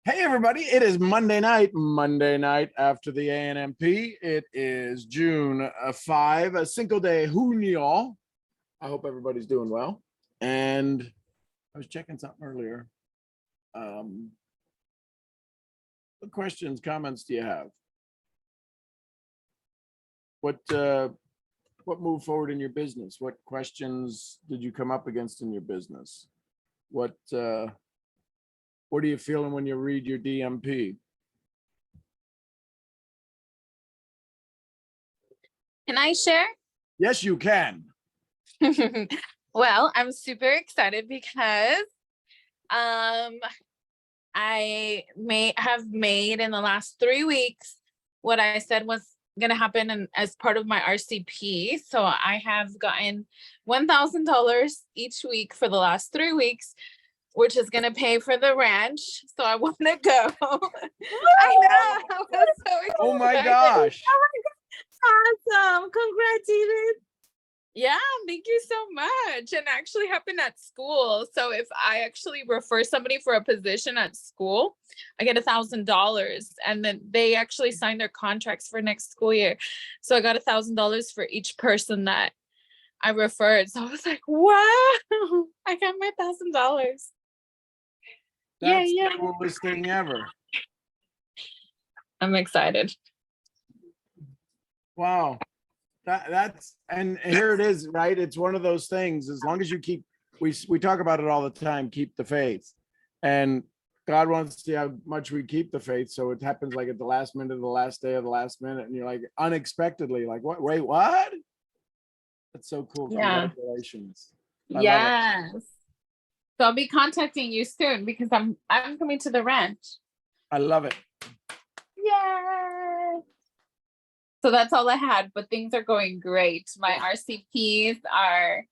Hey everybody, it is Monday night after the ANMP. It is June 5, Cinco de Junio. I hope everybody's doing well. And I was checking something earlier. What questions, comments do you have? What moved forward in your business? What questions did you come up against in your business? What are you feeling when you read your DMP? Can I share? Yes, you can. Well, I'm super excited because I may have made in the last 3 weeks what I said was going to happen as part of my RCP. So I have gotten $1,000 each week for the last 3 weeks, which is going to pay for the ranch. So I want to go. I know. I was so excited. Oh my gosh. Awesome. Congratulations. Yeah, thank you so much. And actually happened at school. So if I actually refer somebody for a position at school, I get $1,000. And then they actually sign their contracts for next school year. So I got $1,000 for each person that I referred. So I was like, wow, I got my $1,000. That's Yeah. the coolest thing ever. I'm excited. Wow. That's and here it is, right? It's one of those things. As long as you keep, we talk about it all the time, keep the faith. And God wants to see how much we keep the faith. So it happens like at the last minute of the last day of the last minute, and you're like unexpectedly, like, what? Wait, what? That's so cool. Yeah. Congratulations. Yes. So I'll be contacting you soon because I'm coming to the ranch. I love it. Yay! So that's all I had, but things are going great. My RCPs are,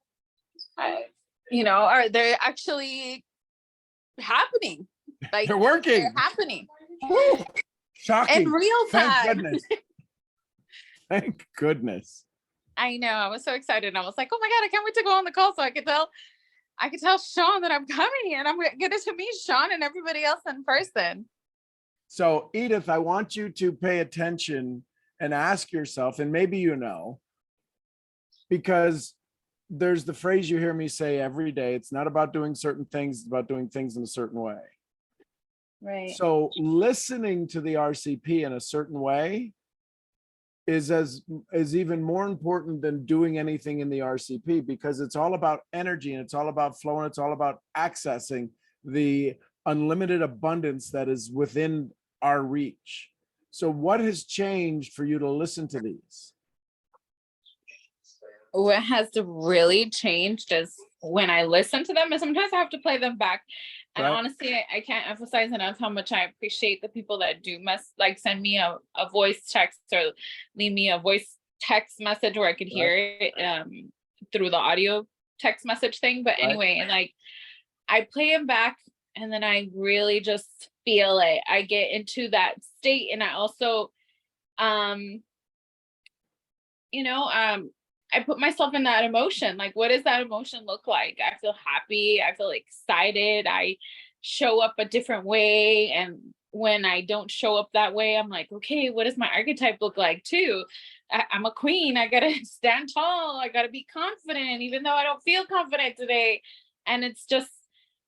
they're actually happening. Like They're working. They're happening. Woo! Shocking. In real time. Thank goodness. Thank goodness. I know. I was so excited. I was like, oh my God, I can't wait to go on the call so I could tell Sean that I'm coming and I'm going to meet Sean and everybody else in person. So Edith, I want you to pay attention and ask yourself, and maybe you know, because there's the phrase you hear me say every day, it's not about doing certain things, it's about doing things in a certain way. Right. So listening to the RCP in a certain way is even more important than doing anything in the RCP, because it's all about energy and it's all about flow and it's all about accessing the unlimited abundance that is within our reach. So what has changed for you to listen to these? What has really changed is when I listen to them, and sometimes I have to play them back. And Right. honestly, I can't emphasize enough how much I appreciate the people that do send me a voice text or leave me a voice text message where I could hear it through the audio text message thing. But anyway, and like I play them back and then I really just feel it. I get into that state, and I also, I put myself in that emotion. Like, what does that emotion look like? I feel happy. I feel excited. I show up a different way. And when I don't show up that way, I'm like, okay, what does my archetype look like too? I'm a queen. I got to stand tall. I got to be confident, even though I don't feel confident today. And it's just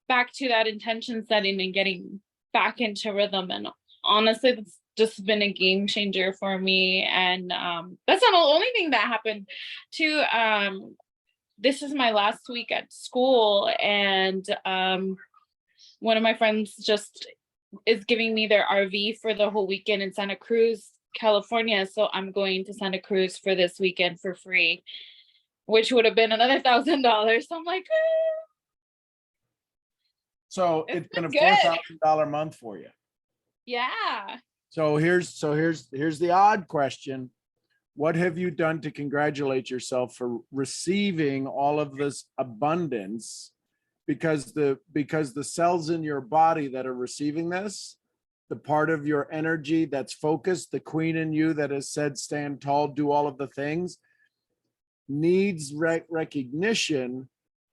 back to that intention setting and getting back into rhythm. And honestly, that's just been a game changer for me. And that's not the only thing that happened too. This is my last week at school, and one of my friends just is giving me their RV for the whole weekend in Santa Cruz, California. So I'm going to Santa Cruz for this weekend for free, which would have been another $1,000. So I'm like, So it's been a $4,000 month for you. Yeah. So here's the odd question. What have you done to congratulate yourself for receiving all of this abundance? Because the cells in your body that are receiving this, the part of your energy that's focused, the queen in you that has said, stand tall, do all of the things, needs recognition,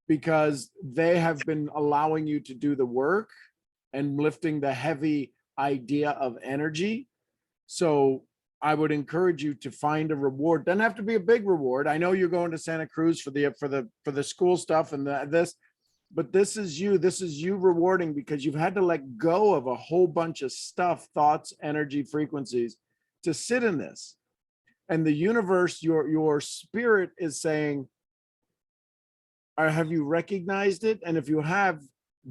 because they have been allowing you to do the work and lifting the heavy idea of energy. So I would encourage you to find a reward. Doesn't have to be a big reward. I know you're going to Santa Cruz for the school stuff and this, but this is you rewarding because you've had to let go of a whole bunch of stuff, thoughts, energy, frequencies to sit in this. And the universe, your spirit is saying, have you recognized it? And if you have,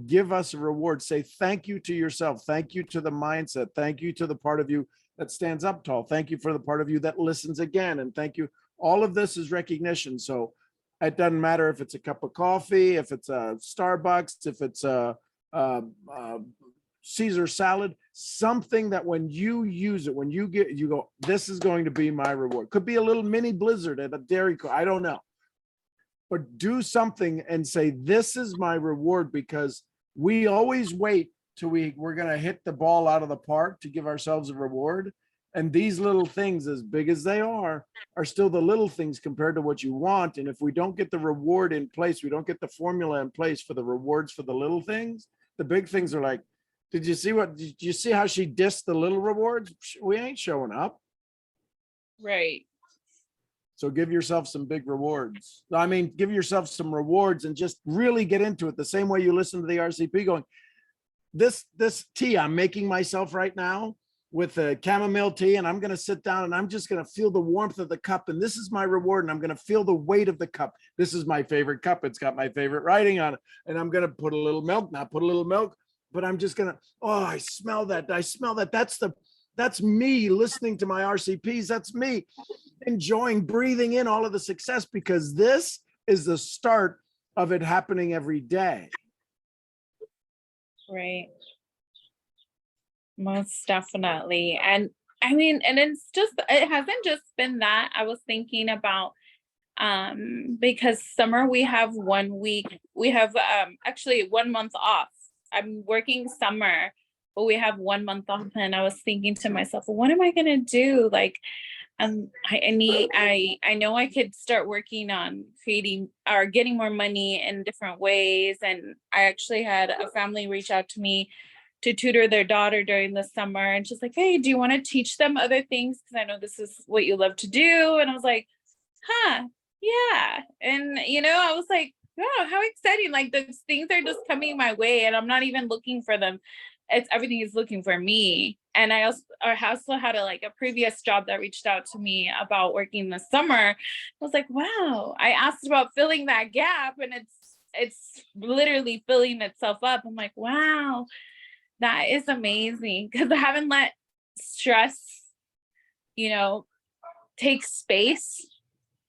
give us a reward. Say thank you to yourself. Thank you to the mindset. Thank you to the part of you that stands up tall. Thank you for the part of you that listens again. And thank you. All of this is recognition. So it doesn't matter if it's a cup of coffee, if it's a Starbucks, if it's a Caesar salad, something that when you use it, when you go, this is going to be my reward. Could be a little mini blizzard at a Dairy Queen. I don't know. But do something and say, this is my reward, because we always wait till we're going to hit the ball out of the park to give ourselves a reward. And these little things, as big as they are still the little things compared to what you want. And if we don't get the reward in place, we don't get the formula in place for the rewards for the little things, the big things are like, did you see how she dissed the little rewards? We ain't showing up. Right. So give yourself some big rewards. I mean, give yourself some rewards and just really get into it. The same way you listen to the RCP going, this tea I'm making myself right now with a chamomile tea, and I'm going to sit down and I'm just going to feel the warmth of the cup. And this is my reward. And I'm going to feel the weight of the cup. This is my favorite cup. It's got my favorite writing on it. And I'm going to put a little milk, not put a little milk, but I'm just going to, oh, I smell that. I smell that. That's me listening to my RCPs. That's me enjoying, breathing in all of the success, because this is the start of it happening every day. Right. Most definitely. And I mean, and it hasn't just been that. I was thinking about, because summer we have 1 week, we have actually 1 month off. I'm working summer, but we have 1 month off. And I was thinking to myself, well, what am I gonna do? Like, I know I could start working on creating or getting more money in different ways. And I actually had a family reach out to me to tutor their daughter during the summer. And she's like, hey, do you want to teach them other things? Because I know this is what you love to do. And I was like, huh, yeah. And, I was like, wow, how exciting. Like, those things are just coming my way and I'm not even looking for them. Everything is looking for me. And I also had a previous job that reached out to me about working this summer. I was like, wow, I asked about filling that gap and it's literally filling itself up. I'm like, wow, that is amazing, because I haven't let stress, take space.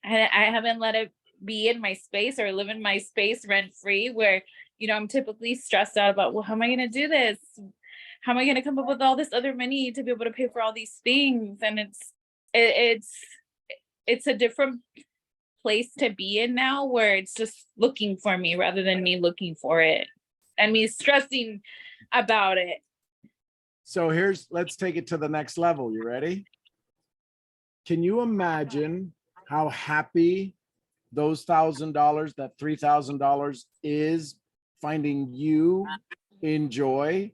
I haven't let it be in my space or live in my space rent free, where, I'm typically stressed out about, well, how am I going to do this? How am I going to come up with all this other money to be able to pay for all these things? And it's a different place to be in now, where it's just looking for me rather than me looking for it and me stressing about it. So let's take it to the next level. You ready? Can you imagine how happy those $1,000, that $3,000 is finding you in joy,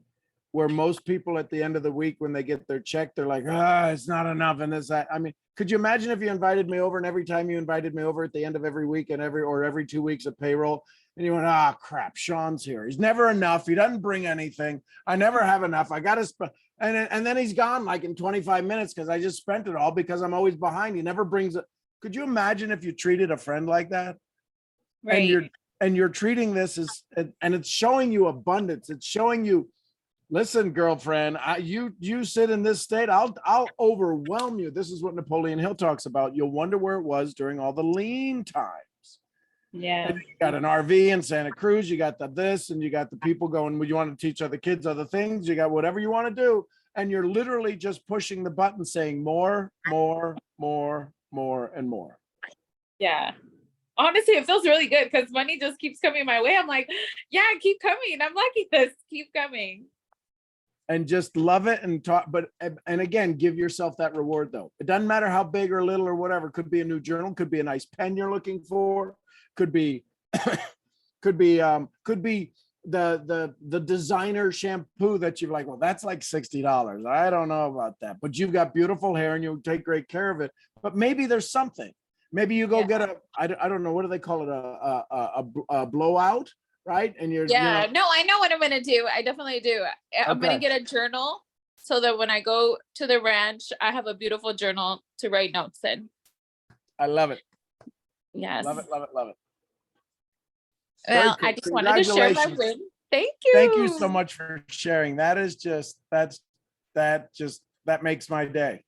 where most people at the end of the week, when they get their check, they're like, it's not enough. And this, that. I mean, could you imagine if you invited me over and every time you invited me over at the end of every week and every 2 weeks of payroll, and you went, crap, Sean's here. He's never enough. He doesn't bring anything. I never have enough. I got to spend. And then he's gone like in 25 minutes because I just spent it all because I'm always behind. He never brings it. Could you imagine if you treated a friend like that? Right. And you're treating this as, and it's showing you abundance. It's showing you, listen, girlfriend, you sit in this state, I'll overwhelm you. This is what Napoleon Hill talks about. You'll wonder where it was during all the lean times. Yeah. And you got an RV in Santa Cruz, you got this, and you got the people going, well, you want to teach other kids other things, you got whatever you want to do. And you're literally just pushing the button saying more, more, more, more, and more. Yeah. Honestly, it feels really good because money just keeps coming my way. I'm like, yeah, keep coming. I'm liking this. Keep coming. And just love it and talk. And again, give yourself that reward though. It doesn't matter how big or little or whatever. Could be a new journal, could be a nice pen you're looking for, could be the designer shampoo that you're like, well, that's like $60. I don't know about that, but you've got beautiful hair and you take great care of it. But maybe there's something. Maybe you go get I don't know, what do they call it? A blowout, right? And you're, Yeah, no, I know what I'm gonna do. I definitely do. I'm gonna Okay. get a journal so that when I go to the ranch, I have a beautiful journal to write notes in. I love it. Yes. Love it, love it, love it. Well, Very I cool. just wanted to share my Congratulations. win. Thank you. Thank you so much for sharing. That is just, that makes my day.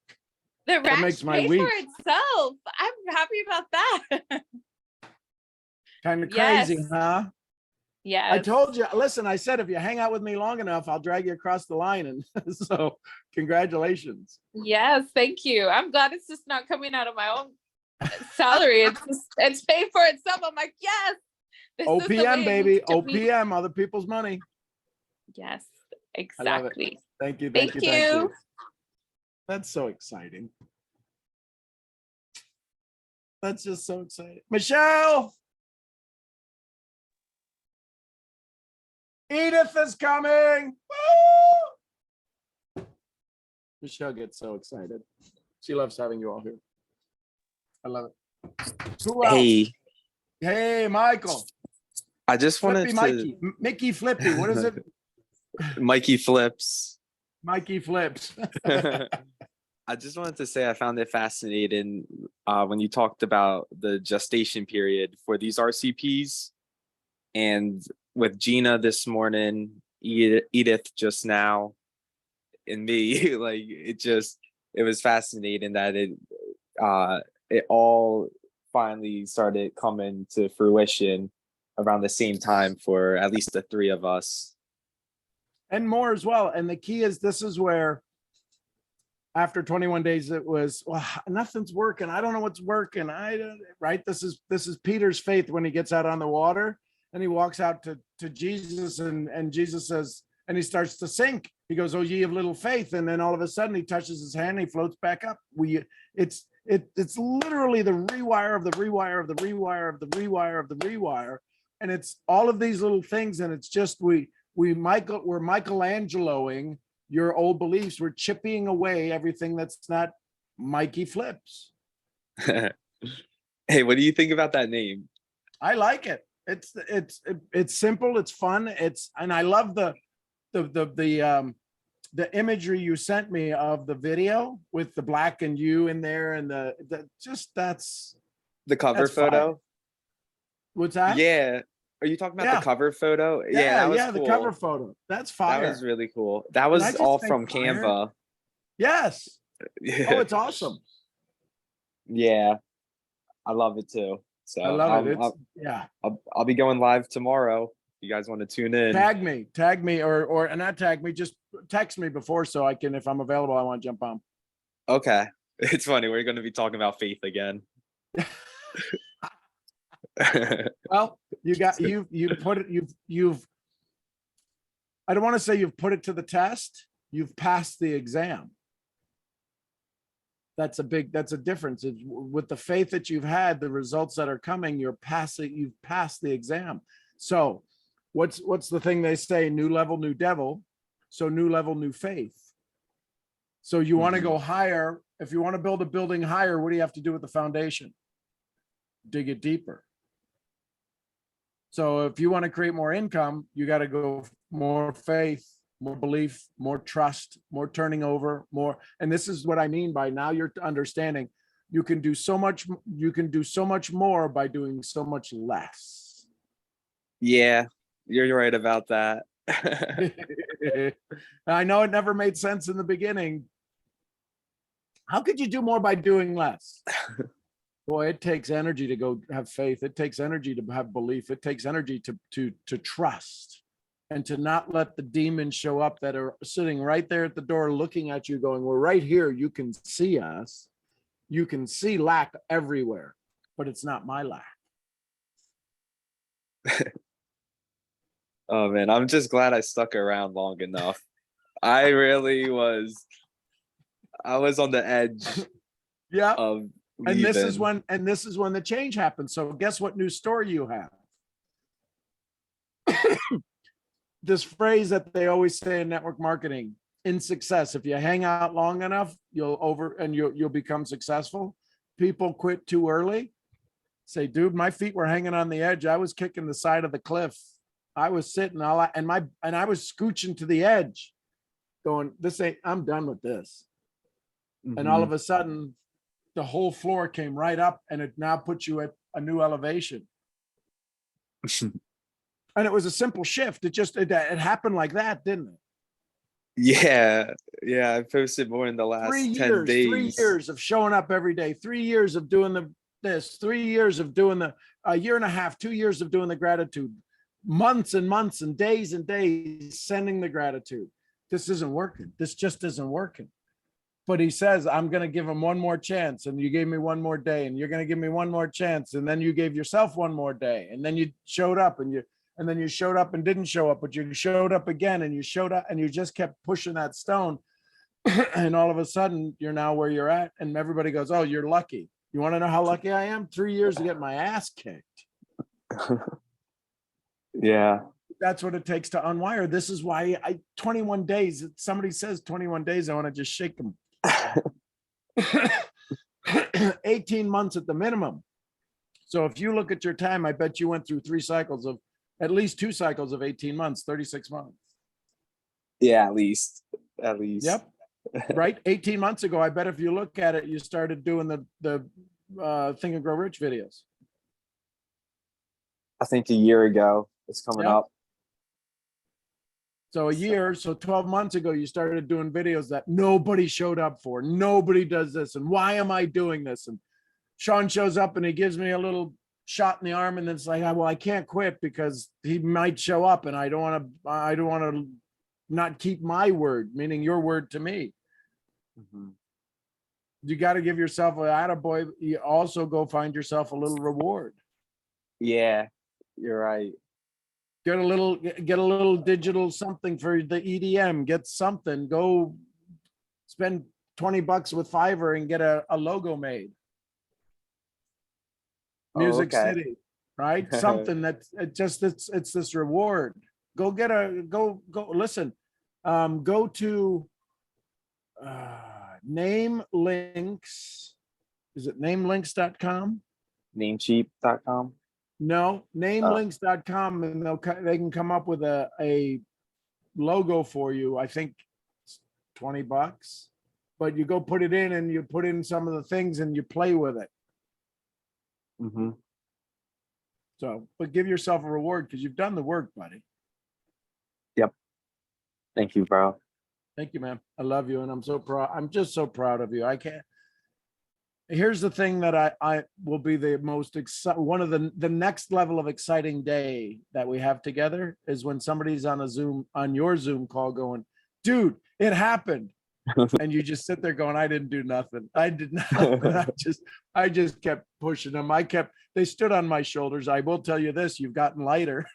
The ranch makes my pays week. for itself. I'm happy about that. Kind of Yes. crazy, huh? Yes. I told you, listen, I said, if you hang out with me long enough, I'll drag you across the line. And so congratulations. Yes, thank you. I'm glad it's just not coming out of my own salary. It's paid for itself. I'm like, yes. This is the way OPM, it baby. needs to be. OPM, other people's money. Yes, I love it. exactly. Thank you. Thank Thank you. Thank you. you. That's so exciting. That's just so exciting. Michelle. Edith is coming. Woo! Michelle gets so excited. She loves having you all here. I love it. Who else? Hey, Hey, Michael. I just wanted Flippy to Mikey. Mickey Flippy. What is it? Mikey flips. Mikey Flips. I just wanted to say I found it fascinating when you talked about the gestation period for these RCPs, and with Gina this morning, Edith just now, and me, like it was fascinating that it all finally started coming to fruition around the same time for at least the three of us. And more as well. And the key is, this is where after 21 days, it was, well, nothing's working. I don't know what's working. Right. This is Peter's faith when he gets out on the water and he walks out to Jesus, and Jesus says, and he starts to sink. He goes, oh, ye of little faith. And then all of a sudden he touches his hand, and he floats back up. It's literally the rewire of the rewire of the rewire of the rewire of the rewire. And it's all of these little things. And it's just, we're Michelangeloing your old beliefs. We're chipping away everything that's not Mikey Flips. Hey, what do you think about that name? I like it. It's simple. It's fun. And I love the imagery you sent me of the video with the black and you in there, and that's The cover that's fire. photo? What's that? Yeah. Are you talking about Yeah. the cover photo? Yeah, that was the cool. cover photo. That's fire. That was really cool. That I was just all think from fire. Canva. Yes. Yeah. Oh, it's awesome. Yeah, I love it too. So I love it. Yeah. I'll be going live tomorrow. If you guys want to tune in. Tag me, or not tag me. Just text me before, so I can, if I'm available, I want to jump on. Okay. It's funny. We're going to be talking about faith again. Well, you've put it, you've I don't want to say you've put it to the test. You've passed the exam. That's a difference. It's, with the faith that you've had, the results that are coming, you've passed the exam. So what's the thing they say? New level, new devil. So new level, new faith. So you want to go higher. If you want to build a building higher, what do you have to do with the foundation? Dig it deeper. So if you want to create more income, you got to go more faith, more belief, more trust, more turning over, more. And this is what I mean by, now you're understanding you can do so much more by doing so much less. Yeah, you're right about that. I know it never made sense in the beginning. How could you do more by doing less? Boy, it takes energy to go have faith. It takes energy to have belief. It takes energy to trust, and to not let the demons show up that are sitting right there at the door looking at you going, we're right here. You can see us. You can see lack everywhere, but it's not my lack. Oh man, I'm just glad I stuck around long enough. I was on the edge Yeah. of And leaving. this is when the change happens. So guess what new story you have? this phrase that they always say in network marketing, in success, if you hang out long enough, you'll become successful. People quit too early. Say, dude, my feet were hanging on the edge. I was kicking the side of the cliff. I was sitting and I was scooching to the edge going, I'm done with this. And all of a sudden the whole floor came right up and it now puts you at a new elevation. And it was a simple shift. It happened like that, didn't it? Yeah. I posted more in the last 10 days. 3 years of showing up every day, 3 years of doing this, 3 years of doing a year and a half, 2 years of doing the gratitude, months and months and days sending the gratitude. This isn't working. This just isn't working. But he says, I'm going to give him one more chance. And you gave me one more day, and you're going to give me one more chance. And then you gave yourself one more day. And then you showed up and then you showed up and didn't show up, but you showed up again and you showed up and you just kept pushing that stone. And all of a sudden you're now where you're at. And everybody goes, oh, you're lucky. You want to know how lucky I am? 3 years to get my ass kicked. Yeah. That's what it takes to unwire. This is why 21 days, somebody says 21 days, I want to just shake them. 18 months at the minimum. So if you look at your time, I bet you went through at least 2 cycles of 18 months, 36 months. Yeah, at least. Yep. Right. 18 months ago, I bet if you look at it, you started doing the Think and Grow Rich videos. I think a year ago. It's coming up. So 12 months ago, you started doing videos that nobody showed up for. Nobody does this. And why am I doing this? And Sean shows up and he gives me a little shot in the arm. And then it's like, well, I can't quit because he might show up and I don't want to not keep my word, meaning your word to me. You got to give yourself an attaboy. You also go find yourself a little reward. Yeah, you're right. Get a little digital something for the EDM, get something, go spend $20 with Fiverr and get a logo made. Music City, right? Something that's it's this reward. Go listen. Go to Namelinks. Is it namelinks.com? Namecheap.com. No, namelinks.com, and they can come up with a logo for you. I think it's $20, but you go put it in and you put in some of the things and you play with it. So, but give yourself a reward because you've done the work, buddy. Yep. Thank you, bro. Thank you, man. I love you, and I'm so proud. I'm just so proud of you. I can't. Here's the thing that I will be the most one of the next level of exciting day that we have together is when somebody's on your Zoom call going, dude, it happened. And you just sit there going, I didn't do nothing. I did nothing. I just kept pushing them. They stood on my shoulders. I will tell you this, you've gotten lighter,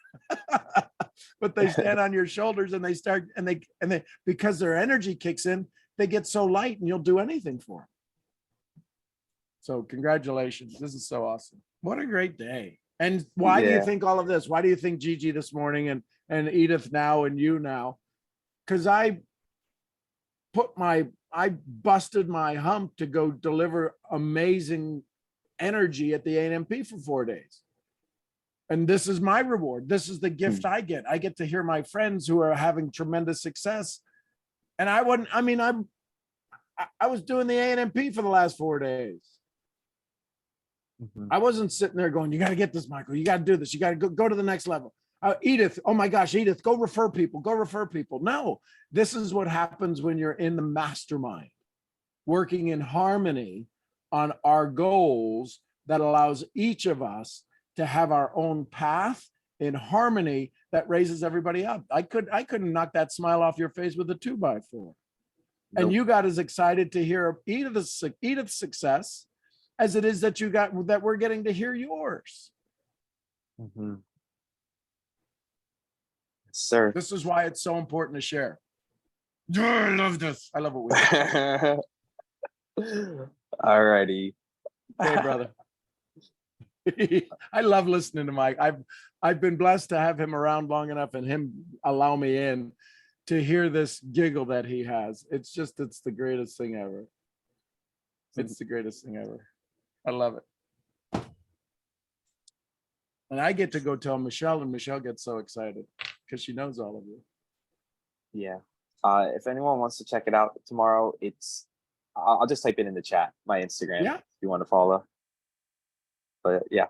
but they stand on your shoulders and they because their energy kicks in, they get so light and you'll do anything for them. So congratulations. This is so awesome. What a great day. And why do you think all of this? Why do you think Gigi this morning and Edith now and you now? Because I busted my hump to go deliver amazing energy at the ANMP for 4 days. And this is my reward. This is the gift I get. I get to hear my friends who are having tremendous success. And I was doing the ANMP for the last 4 days. I wasn't sitting there going, you got to get this, Michael. You got to do this. You got to go to the next level. Edith, oh my gosh, Edith, go refer people. No, this is what happens when you're in the mastermind, working in harmony on our goals that allows each of us to have our own path in harmony that raises everybody up. I couldn't knock that smile off your face with a 2x4. Nope. And you got as excited to hear Edith's success as it is that we're getting to hear yours. Sir. This is why it's so important to share. I love this. I love what we do. All righty. Hey, brother. I love listening to Mike. I've been blessed to have him around long enough and him allow me in to hear this giggle that he has. It's the greatest thing ever. It's the greatest thing ever. I love it. And I get to go tell Michelle, and Michelle gets so excited because she knows all of you. Yeah. If anyone wants to check it out tomorrow, I'll just type it in the chat, my Instagram, Yeah. if you want to follow. But yeah.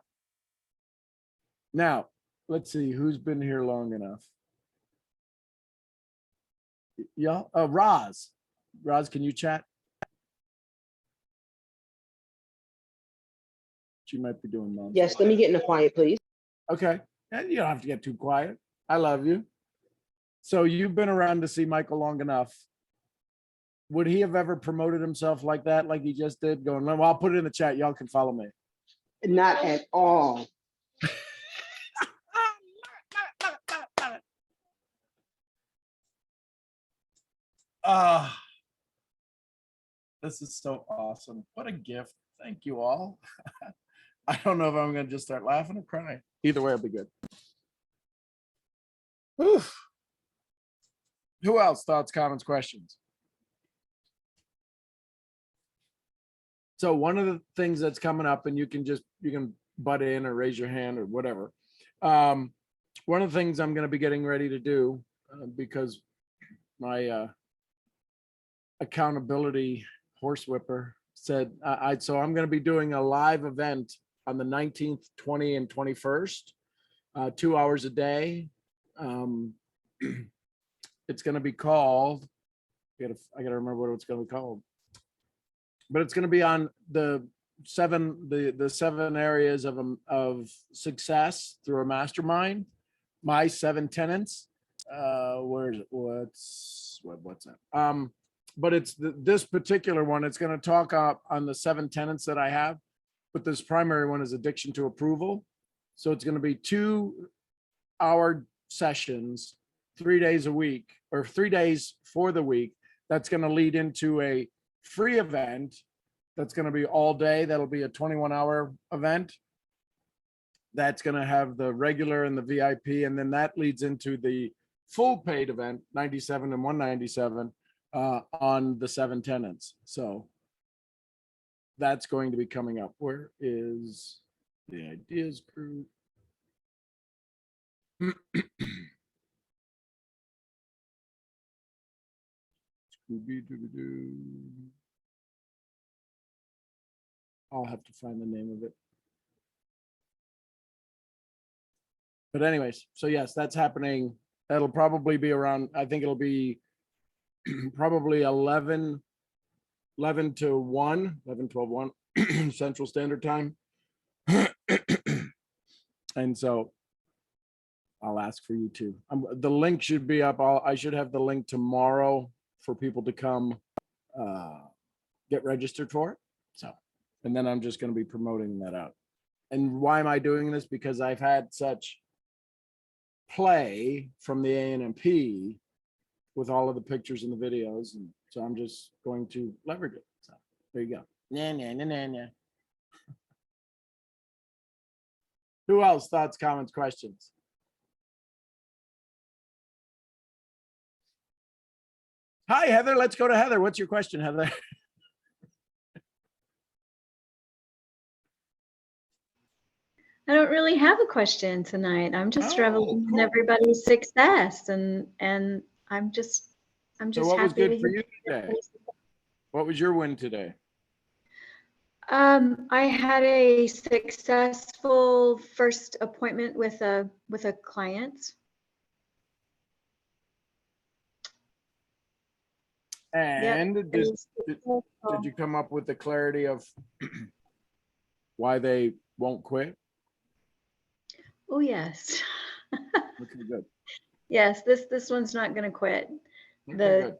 Now, let's see who's been here long enough. Yeah, Roz. Roz, can you chat? She might be doing that. Yes, let me get in the quiet, please. Okay. And you don't have to get too quiet. I love you. So you've been around to see Michael long enough. Would he have ever promoted himself like that, like he just did? Going, well, I'll put it in the chat. Y'all can follow me. Not at all. This is so awesome. What a gift. Thank you all. I don't know if I'm going to just start laughing or crying. Either way, it'll be good. Oof. Who else? Thoughts, comments, questions? So one of the things that's coming up, and you can butt in or raise your hand or whatever. One of the things I'm going to be getting ready to do because my accountability horsewhipper said, so I'm going to be doing a live event on the 19th, 20th, and 21st, 2 hours a day. It's going to be called, I gotta remember what it's going to be called, but it's going to be on the seven areas of success through a mastermind, my 7 tenets. Where is it? What's that? But it's this particular one. It's going to talk on the 7 tenets that I have, but this primary one is addiction to approval. So it's going to be 2-hour sessions, 3 days a week, or 3 days for the week. That's going to lead into a free event that's going to be all day. That'll be a 21-hour event. That's going to have the regular and the VIP, and then that leads into the full paid event, 97 and 197, on the 7 tenants. So that's going to be coming up. Where is the ideas group? I'll have to find the name of it. But anyways, so yes, that's happening. That'll probably be around, I think it'll be probably 11 to 1, 11, 12, 1 Central Standard Time. And so I'll ask for you too. The link should be up. I should have the link tomorrow for people to come get registered for it. So, and then I'm just going to be promoting that out. And why am I doing this? Because I've had such play from the ANMP with all of the pictures and the videos, and so I'm just going to leverage it. So there you go. Nah. Who else? Thoughts, comments, questions? Hi, Heather. Let's go to Heather. What's your question, Heather? I don't really have a question tonight. I'm just reveling in cool. everybody's success, and I'm just So what was happy to good for hear. you today? What was your win today? I had a successful first appointment with a client. And did you come up with the clarity of why they won't quit? Oh yes. Okay, good. Yes, this one's not going to quit. Okay, good.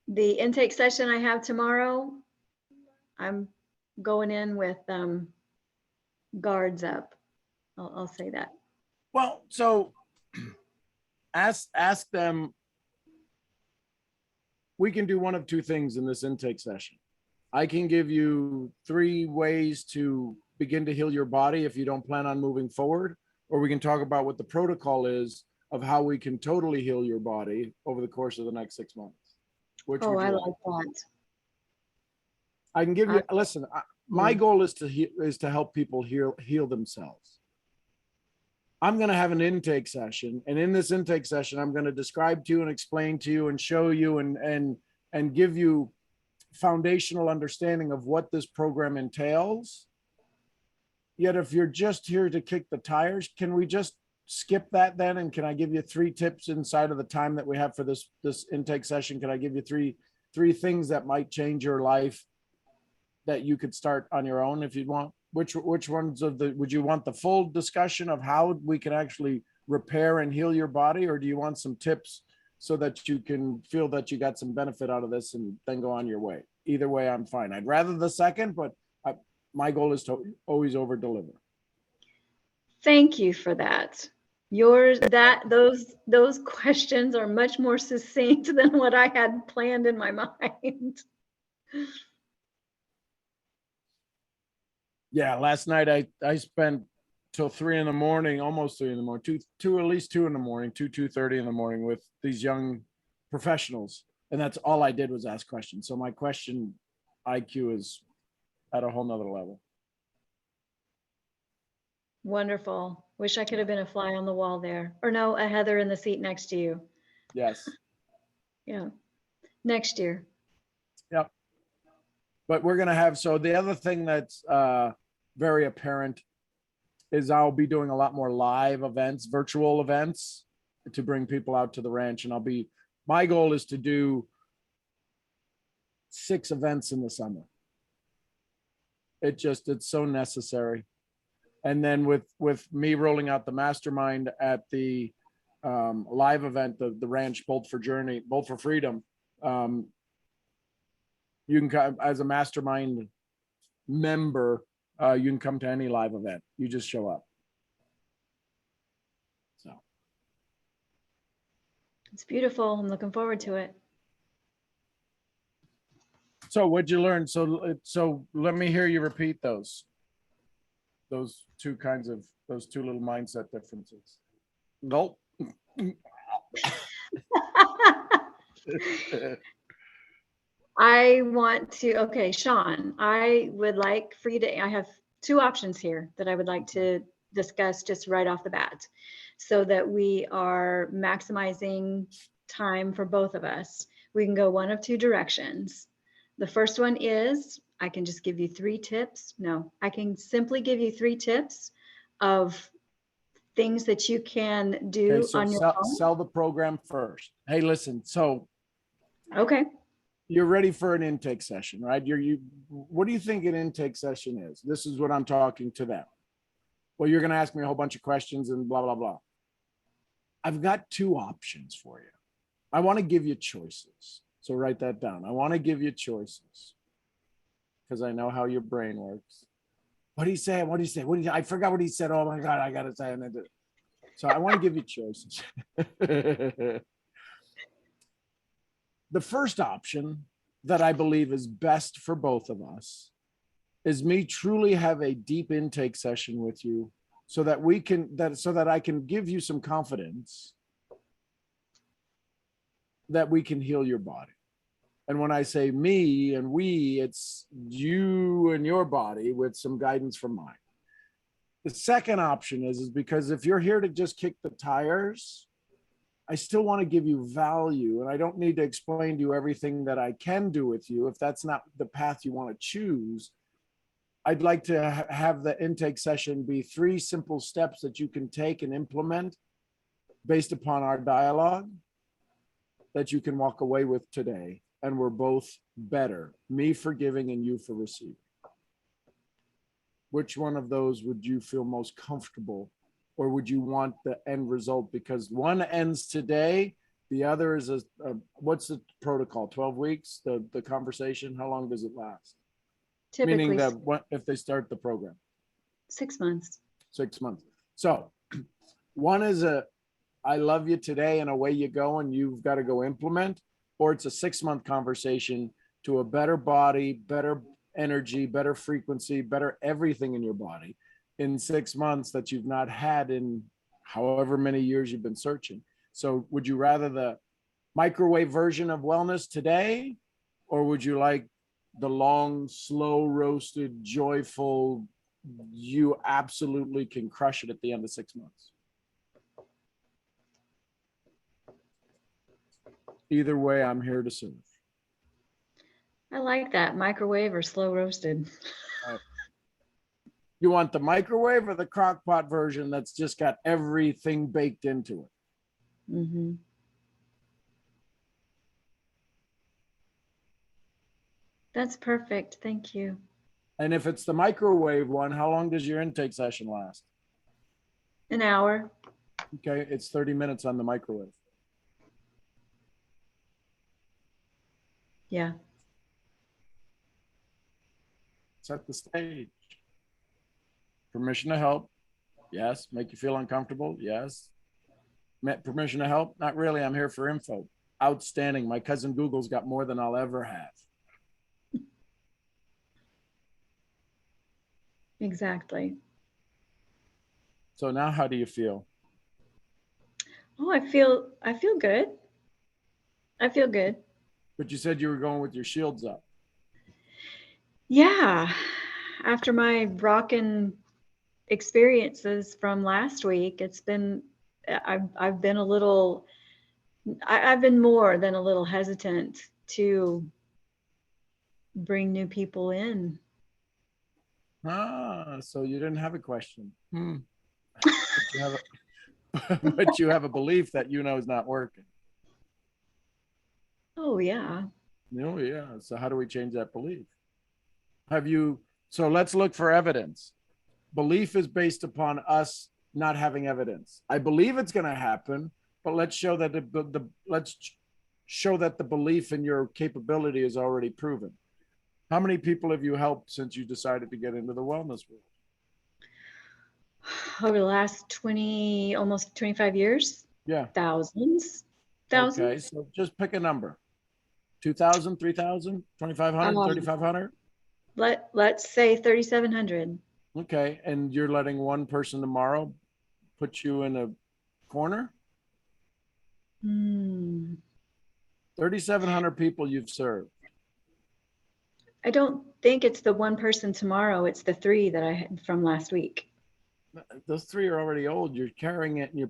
The intake session I have tomorrow, I'm going in with guards up. I'll say that. Well, so ask them. We can do one of two things in this intake session. I can give you 3 ways to begin to heal your body if you don't plan on moving forward, or we can talk about what the protocol is of how we can totally heal your body over the course of the next 6 months. Which Oh, would I you like like? that. I can give you, listen, my Yeah. goal is to help people heal themselves. I'm going to have an intake session, and in this intake session, I'm going to describe to you and explain to you and show you and give you foundational understanding of what this program entails. Yet if you're just here to kick the tires, can we just skip that then? And can I give you 3 tips inside of the time that we have for this intake session? Can I give you three things that might change your life that you could start on your own if you'd want? Which ones would you want the full discussion of how we can actually repair and heal your body, or do you want some tips so that you can feel that you got some benefit out of this and then go on your way? Either way, I'm fine. I'd rather the second, but my goal is to always over deliver. Thank you for that. Those questions are much more succinct than what I had planned in my mind. Yeah, last night I spent till 3 a.m, almost 3 a.m, at least 2 a.m, 2:30 in the morning with these young professionals, and that's all I did was ask questions. So my question IQ is at a whole nother level. Wonderful. Wish I could have been a fly on the wall there, or no, a Heather in the seat next to you. Yes. Yeah, next year. Yep. But we're gonna have, so the other thing that's very apparent is I'll be doing a lot more live events, virtual events, to bring people out to the ranch. And my goal is to do 6 events in the summer. It's so necessary. And then with me rolling out the mastermind at the live event, the ranch Bolt for Freedom, you can come as a mastermind member. You can come to any live event. You just show up. So It's beautiful. I'm looking forward to it. So what'd you learn? So let me hear you repeat those two little mindset differences. Nope. I want to, okay, Sean, I would like for you to, I have 2 options here that I would like to discuss just right off the bat so that we are maximizing time for both of us. We can go one of 2 directions. The first one is I can just give you 3 tips. No, I can simply give you 3 tips of things that you can do Okay, so on your own. sell the program first. Hey, listen, so Okay. you're ready for an intake session, right? What do you think an intake session is? This is what I'm talking to them. Well, you're going to ask me a whole bunch of questions and blah, blah, blah. I've got 2 options for you. I want to give you choices. So write that down. I want to give you choices because I know how your brain works. What did he say? What did he say? I forgot what he said. Oh my God, I got to say it. So I want to give you choices. The first option that I believe is best for both of us is me truly have a deep intake session with you so that I can give you some confidence that we can heal your body. And when I say me and we, it's you and your body with some guidance from mine. The second option is because if you're here to just kick the tires, I still want to give you value, and I don't need to explain to you everything that I can do with you. If that's not the path you want to choose, I'd like to have the intake session be 3 simple steps that you can take and implement based upon our dialogue that you can walk away with today. And we're both better, me for giving and you for receiving. Which one of those would you feel most comfortable, or would you want the end result? Because one ends today, the other is what's the protocol? 12 weeks, the conversation, how long does it last? Typically Meaning that if they start the program? 6 months. 6 months. So one is I love you today and away you go and you've got to go implement, or it's a 6-month conversation to a better body, better energy, better frequency, better everything in your body in 6 months that you've not had in however many years you've been searching. So would you rather the microwave version of wellness today, or would you like the long, slow roasted, joyful, you absolutely can crush it at the end of 6 months? Either way, I'm here to serve. I like that, microwave or slow roasted. You want the microwave or the crock pot version that's just got everything baked into it? Mm-hmm. That's perfect. Thank you. And if it's the microwave one, how long does your intake session last? An hour. Okay, it's 30 minutes on the microwave. Yeah. Set the stage. Permission to help. Yes. Make you feel uncomfortable. Yes. Permission to help. Not really. I'm here for info. Outstanding. My cousin Google's got more than I'll ever have. Exactly. So now how do you feel? Oh, I feel good. I feel good. But you said you were going with your shields up. Yeah. After my rockin' experiences from last week, it's been, I've been a little, I've been more than a little hesitant to bring new people in. So you didn't have a question. But you have but you have a belief that is not working. Oh yeah. Oh yeah. So how do we change that belief? So let's look for evidence. Belief is based upon us not having evidence. I believe it's going to happen, but let's show that the belief in your capability is already proven. How many people have you helped since you decided to get into the wellness world? Over the last 20, almost 25 years. Yeah. Thousands. Okay, so just pick a number. 2,000, 3,000, 2,500, 3,500? Let's say 3,700. Okay, and you're letting one person tomorrow put you in a corner? 3,700 people you've served. I don't think it's the one person tomorrow. It's the 3 that I had from last week. Those 3 are already old. You're carrying it and you're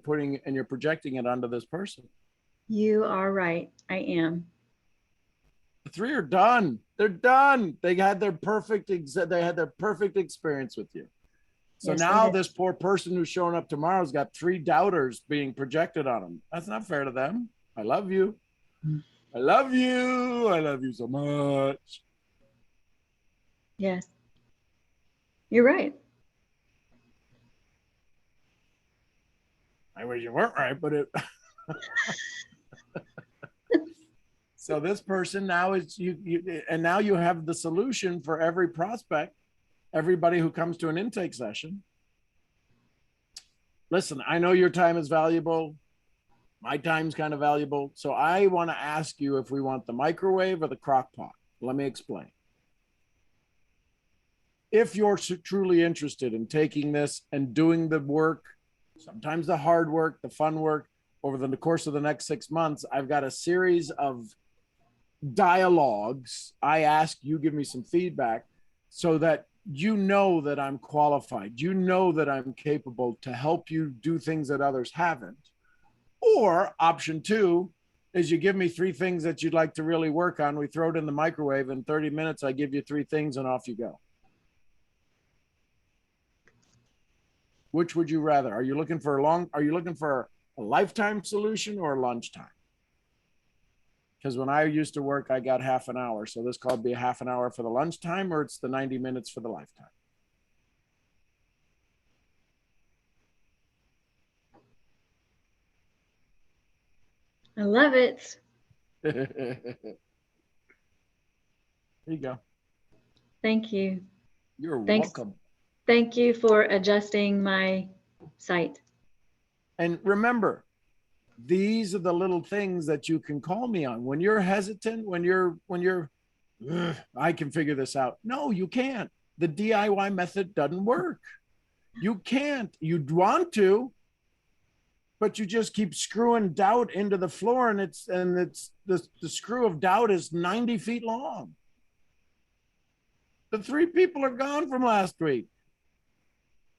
projecting it onto this person. You are right. I am. The 3 are done. They're done. They had their perfect experience with you. So Yes, now this poor person who's showing up tomorrow's got 3 doubters being projected on them. That's not fair to them. I love you. I love you. I love you so much. Yes. You're right. I wish you weren't right, but it. So this person now is and now you have the solution for every prospect, everybody who comes to an intake session. Listen, I know your time is valuable. My time's kind of valuable. So I want to ask you if we want the microwave or the crock pot. Let me explain. If you're truly interested in taking this and doing the work, sometimes the hard work, the fun work, over the course of the next 6 months, I've got a series of dialogues. I ask, you give me some feedback so that you know that I'm qualified. You know that I'm capable to help you do things that others haven't. Or option 2 is you give me 3 things that you'd like to really work on. We throw it in the microwave. In 30 minutes, I give you 3 things and off you go. Which would you rather? Are you looking for a lifetime solution or a lunchtime? Because when I used to work, I got half an hour. So this could be a half an hour for the lunchtime, or it's the 90 minutes for the lifetime. I love it. There you go. Thank you. You're Thanks. welcome. Thank you for adjusting my site. And remember, these are the little things that you can call me on when you're hesitant, when you're "Ugh, I can figure this out." No, you can't. The DIY method doesn't work. You can't. You'd want to, but you just keep screwing doubt into the floor, and it's the screw of doubt is 90 feet long. The 3 people are gone from last week.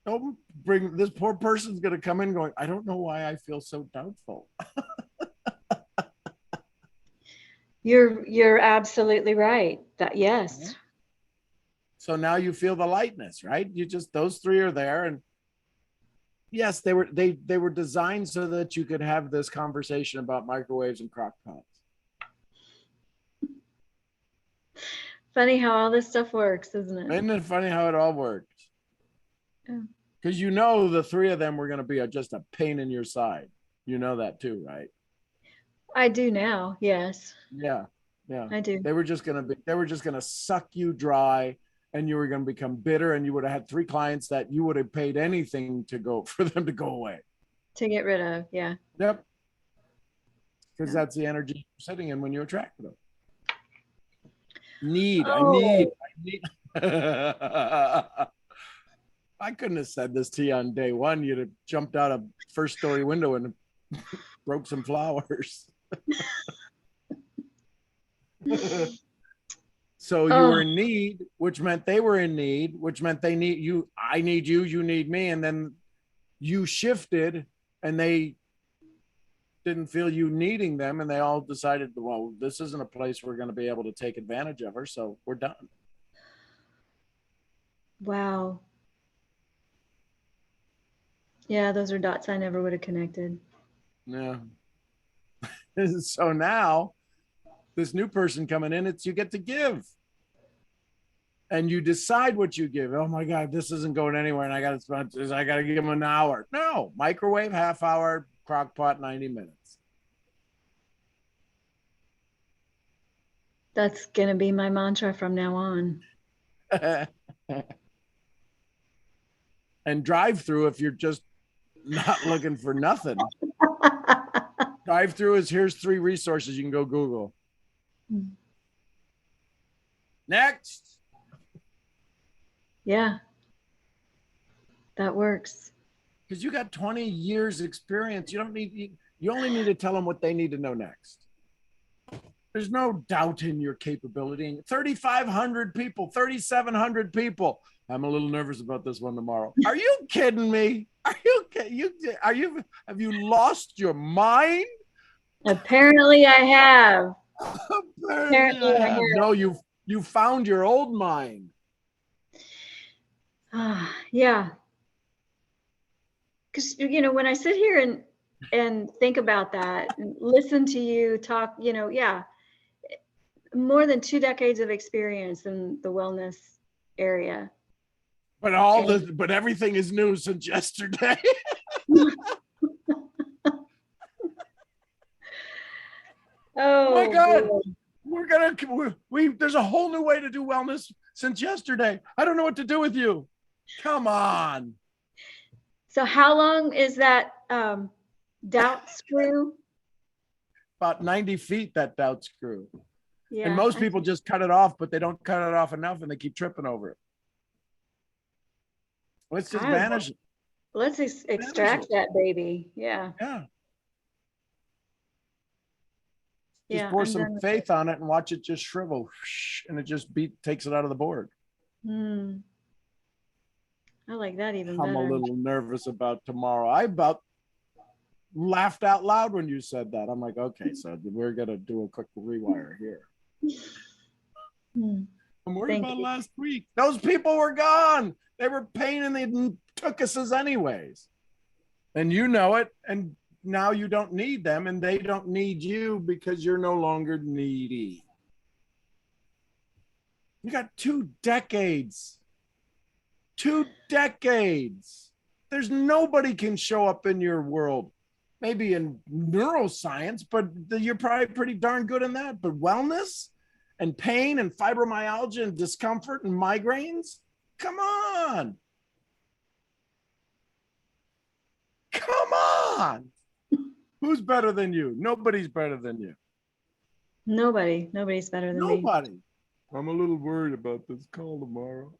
Don't bring this poor person's going to come in going, I don't know why I feel so doubtful. You're absolutely right. That yes. So now you feel the lightness, right? You just, those 3 are there. And yes, they were designed so that you could have this conversation about microwaves and crock pots. Funny how all this stuff works, isn't it? Isn't it funny how it all works? Yeah. Because you know the 3 of them were going to be just a pain in your side. You know that too, right? I do now. Yes, Yeah, yeah. I do. They were just gonna suck you dry, and you were gonna become bitter, and you would have had 3 clients that you would have paid anything to go for them to go away. To get rid of. Yeah. Yep. Because Yeah. that's the energy you're sitting in when you attract them. Need. I couldn't have said this to you on day 1. You'd have jumped out a first story window and broke some flowers. So you were in need, which meant they were in need, which meant they need you. I need you, you need me. And then you shifted and they didn't feel you needing them. And they all decided, well, this isn't a place we're going to be able to take advantage of her. So we're done. Wow. Yeah, those are dots I never would have connected. Yeah. So now this new person coming in, it's you get to give. And you decide what you give. Oh my God, this isn't going anywhere. And I got to give them an hour. No, microwave, half hour, crock pot, 90 minutes. That's going to be my mantra from now on. And drive through if you're just not looking for nothing. Drive through is here's 3 resources you can go Google. Next. Yeah. That works. Because you got 20 years experience. You only need to tell them what they need to know next. There's no doubt in your capability. 3,500 people, 3,700 people. I'm a little nervous about this one tomorrow. Are you kidding me? Have you lost your mind? Apparently I have. Apparently I have. No, you found your old mind. Yeah. Because, when I sit here and think about that and listen to you talk, yeah, more than 2 decades of experience in the wellness area. But everything is new since yesterday. Oh my God. Boy. There's a whole new way to do wellness since yesterday. I don't know what to do with you. Come on. So how long is that doubt screw? About 90 feet, that doubt screw. Yeah. And most people just cut it off, but they don't cut it off enough and they keep tripping over it. Let's just vanish it. Let's extract that baby. Yeah. Yeah. Yeah, Just pour some faith on it and watch it just shrivel, and it just takes it out of the board. I like that even better. I'm a little nervous about tomorrow. I about laughed out loud when you said that. I'm like, okay, so we're gonna do a quick rewire here. I'm worried about last week. Those people were gone. They were pain and they took us as anyways. And you know it. And now you don't need them and they don't need you because you're no longer needy. You got 2 decades. 2 decades. There's nobody can show up in your world. Maybe in neuroscience, but you're probably pretty darn good in that. But wellness and pain and fibromyalgia and discomfort and migraines? Come on. Come on. Who's better than you? Nobody's better than you. Nobody's better than me. Nobody. I'm a little worried about this call tomorrow.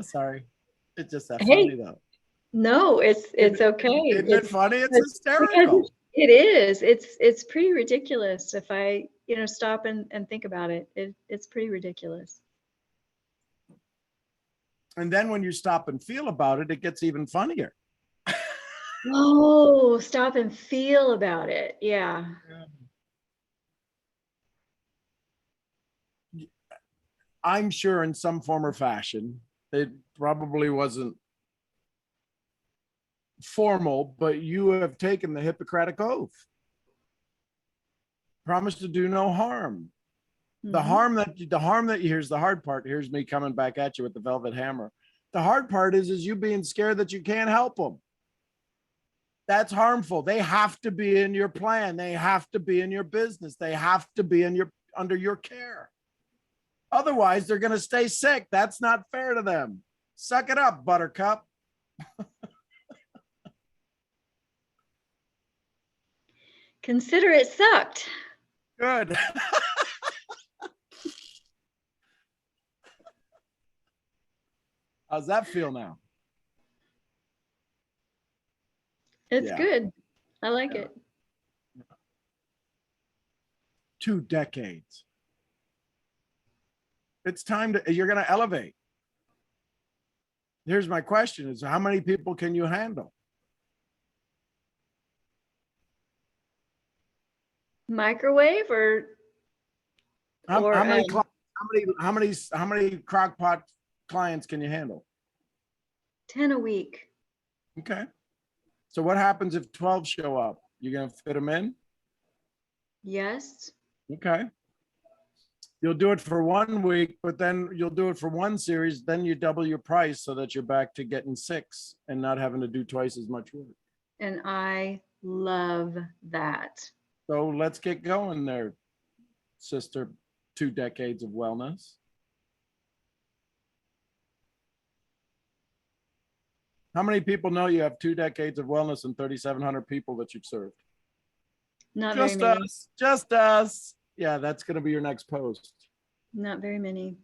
Sorry. It's just that Hey. funny though. No, it's okay. Isn't it funny? It's because hysterical. it is. It's pretty ridiculous if I, stop and think about it. It's pretty ridiculous. And then when you stop and feel about it, it gets even funnier. Oh, stop and feel about it. Yeah. I'm sure in some form or fashion, it probably wasn't formal, but you have taken the Hippocratic Oath. Promise to do no harm. The Mhm. harm that here's the hard part. Here's me coming back at you with the velvet hammer. The hard part is you being scared that you can't help them. That's harmful. They have to be in your plan. They have to be in your business. They have to be under your care. Otherwise, they're going to stay sick. That's not fair to them. Suck it up, Buttercup. Consider it sucked. Good. How's that feel now? It's Yeah. good. I like Yeah. it. 2 decades. It's time you're going to elevate. Here's my question is how many people can you handle? Microwave or How many crock pot clients can you handle? 10 a week. Okay. So what happens if 12 show up? You're going to fit them in? Yes. Okay. You'll do it for 1 week, but then you'll do it for one series. Then you double your price so that you're back to getting 6 and not having to do twice as much work. And I love that. So let's get going there, sister. 2 decades of wellness. How many people know you have 2 decades of wellness and 3,700 people that you've served? Not Just very many. us. Just us. Yeah, that's going to be your next post. Not very many.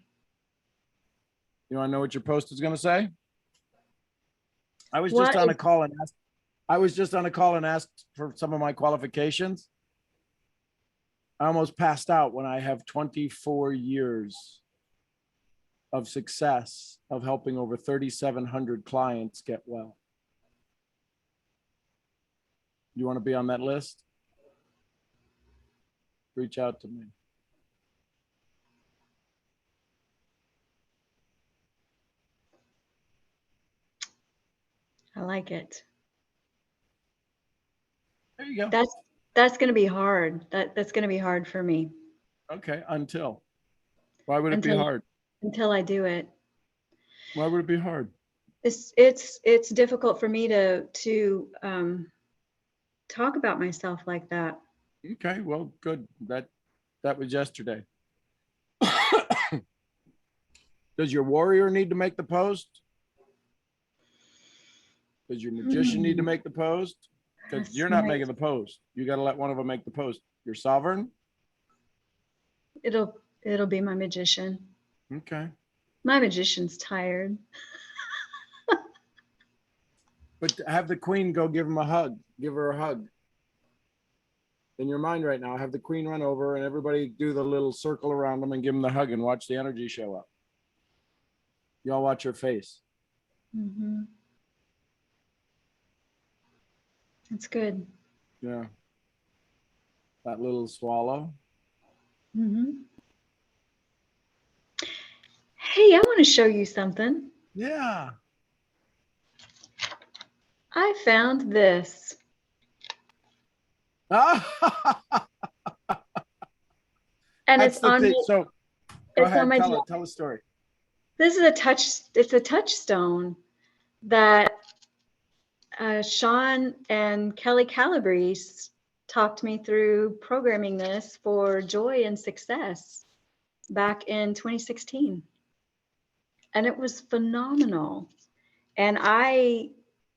You want to know what your post is going to say? I was What just on a is- call and asked for some of my qualifications. I almost passed out when I have 24 years of success of helping over 3,700 clients get well. You want to be on that list? Reach out to me. I like it. There you go. That's going to be hard. That's going to be hard for me. Okay, until. Why would it be hard? Until I do it. Why would it be hard? It's difficult for me to talk about myself like that. Okay, well, good. That was yesterday. Does your warrior need to make the post? Does your magician need to make the post? Because That's you're not nice. making the post. You got to let one of them make the post. You're sovereign? It'll be my magician. Okay. My magician's tired. But have the queen go give him a hug. Give her a hug. In your mind right now, have the queen run over and everybody do the little circle around them and give them the hug and watch the energy show up. Y'all watch her face. Mm-hmm. That's good. Yeah. That little swallow. Mm-hmm. Hey, I want to show you something. Yeah. I found this. And That's it's the on thing. my, So go it's on ahead, my tell a story. This is it's a touchstone that Sean and Kelly Calabrese talked me through programming this for joy and success back in 2016. and it was phenomenal. And I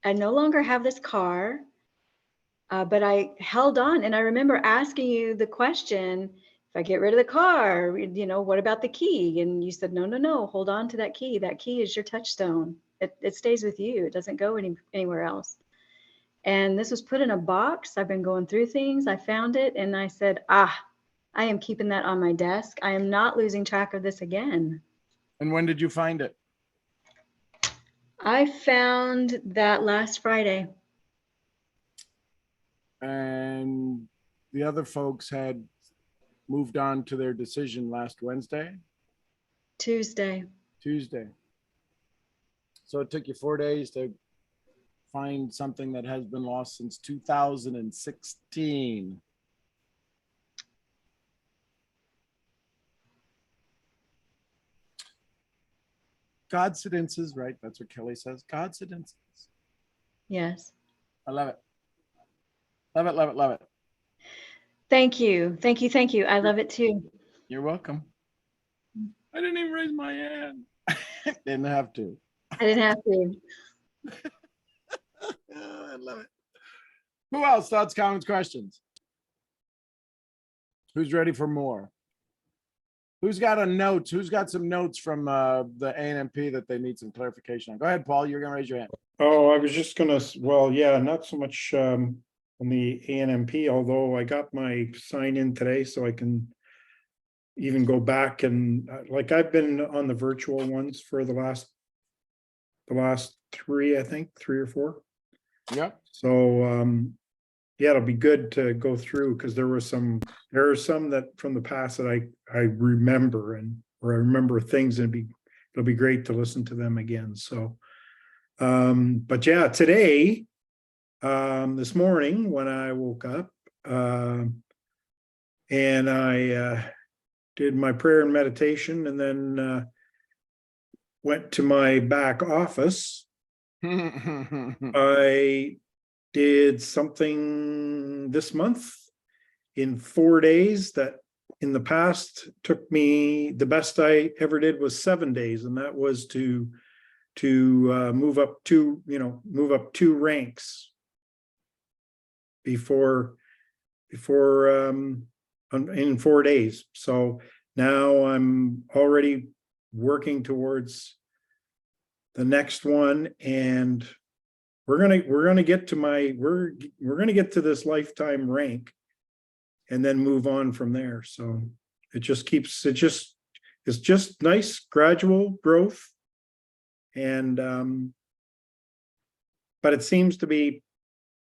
no longer have this car, but I held on. And I remember asking you the question, if I get rid of the car, you know, what about the key? And you said, no, no, no, hold on to that key. That key is your touchstone. It stays with you. It doesn't go anywhere else. And this was put in a box. I've been going through things. I found it and I said, I am keeping that on my desk. I am not losing track of this again. And when did you find it? I found that last Friday. And the other folks had moved on to their decision last Wednesday, Tuesday. So it took you 4 days to find something that has been lost since 2016. Coincidences, right? That's what Kelly says. Coincidences. Yes. I love it. Love it, love it, love it. Thank you. Thank you. Thank you. I love it too. You're welcome. I didn't even raise my hand. Didn't have to. I didn't have to. I love it. Who else? Thoughts, comments, questions? Who's ready for more? Who's got a note? Who's got some notes from the ANMP that they need some clarification on? Go ahead, Paul. You're going to raise your hand. Oh, I was just gonna, well, yeah, not so much on the ANMP, although I got my sign in today, so I can even go back and like I've been on the virtual ones for the last three, I think, 3 or 4. Yep. So yeah, it'll be good to go through because there are some that from the past that I remember or I remember things, and it'll be great to listen to them again. So but yeah, today, this morning when I woke up, and I did my prayer and meditation, and then went to my back office, I did something this month in 4 days that in the past took me, the best I ever did was 7 days, and that was to move up 2 ranks before in 4 days. So now I'm already working towards the next one, and we're gonna get to this lifetime rank and then move on from there. So it's just nice gradual growth. And but it seems to be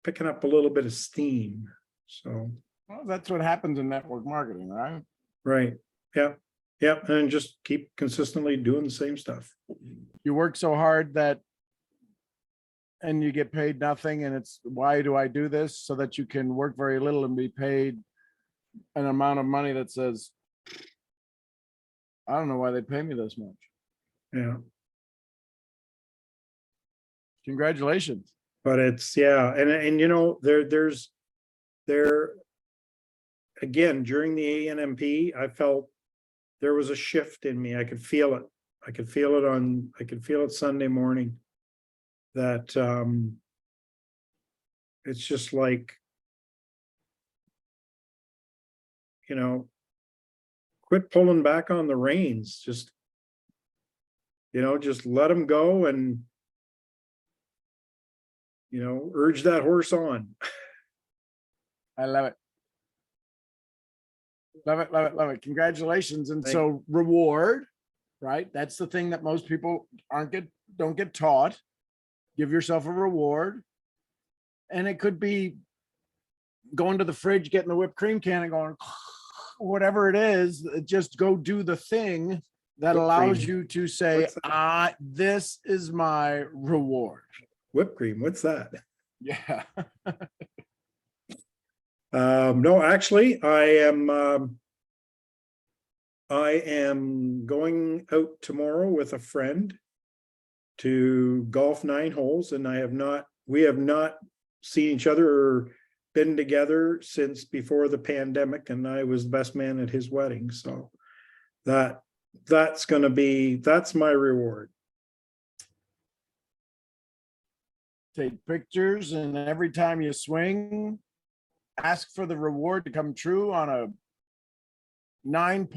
picking up a little bit of steam. So well, that's what happens in network marketing, right? right. Yeah. And just keep consistently doing the same stuff. You work so hard and you get paid nothing, and it's, why do I do this? So that you can work very little and be paid an amount of money that says, I don't know why they pay me this much. Yeah. Congratulations. But it's, yeah, and you know, there's again during the ANMP, I felt there was a shift in me. I could feel it. I could feel it Sunday morning, that it's just like, you know, quit pulling back on the reins. Just, you know, just let them go and, you know, urge that horse on. I love it. Love it, love it, love it. Congratulations. And Thank so reward, right? That's the thing that most people don't get taught. Give yourself a reward. And it could be going to the fridge, getting the whipped cream can and going, whatever it is, just go do the thing that Whipped allows cream. you to say, What's that? this is my reward. Whipped cream, what's that? Yeah. No, actually, I am going out tomorrow with a friend to golf 9 holes, and we have not seen each other or been together since before the pandemic, and I was the best man at his wedding. So that's my reward. take pictures, and every time you swing, ask for the reward to come true on a 9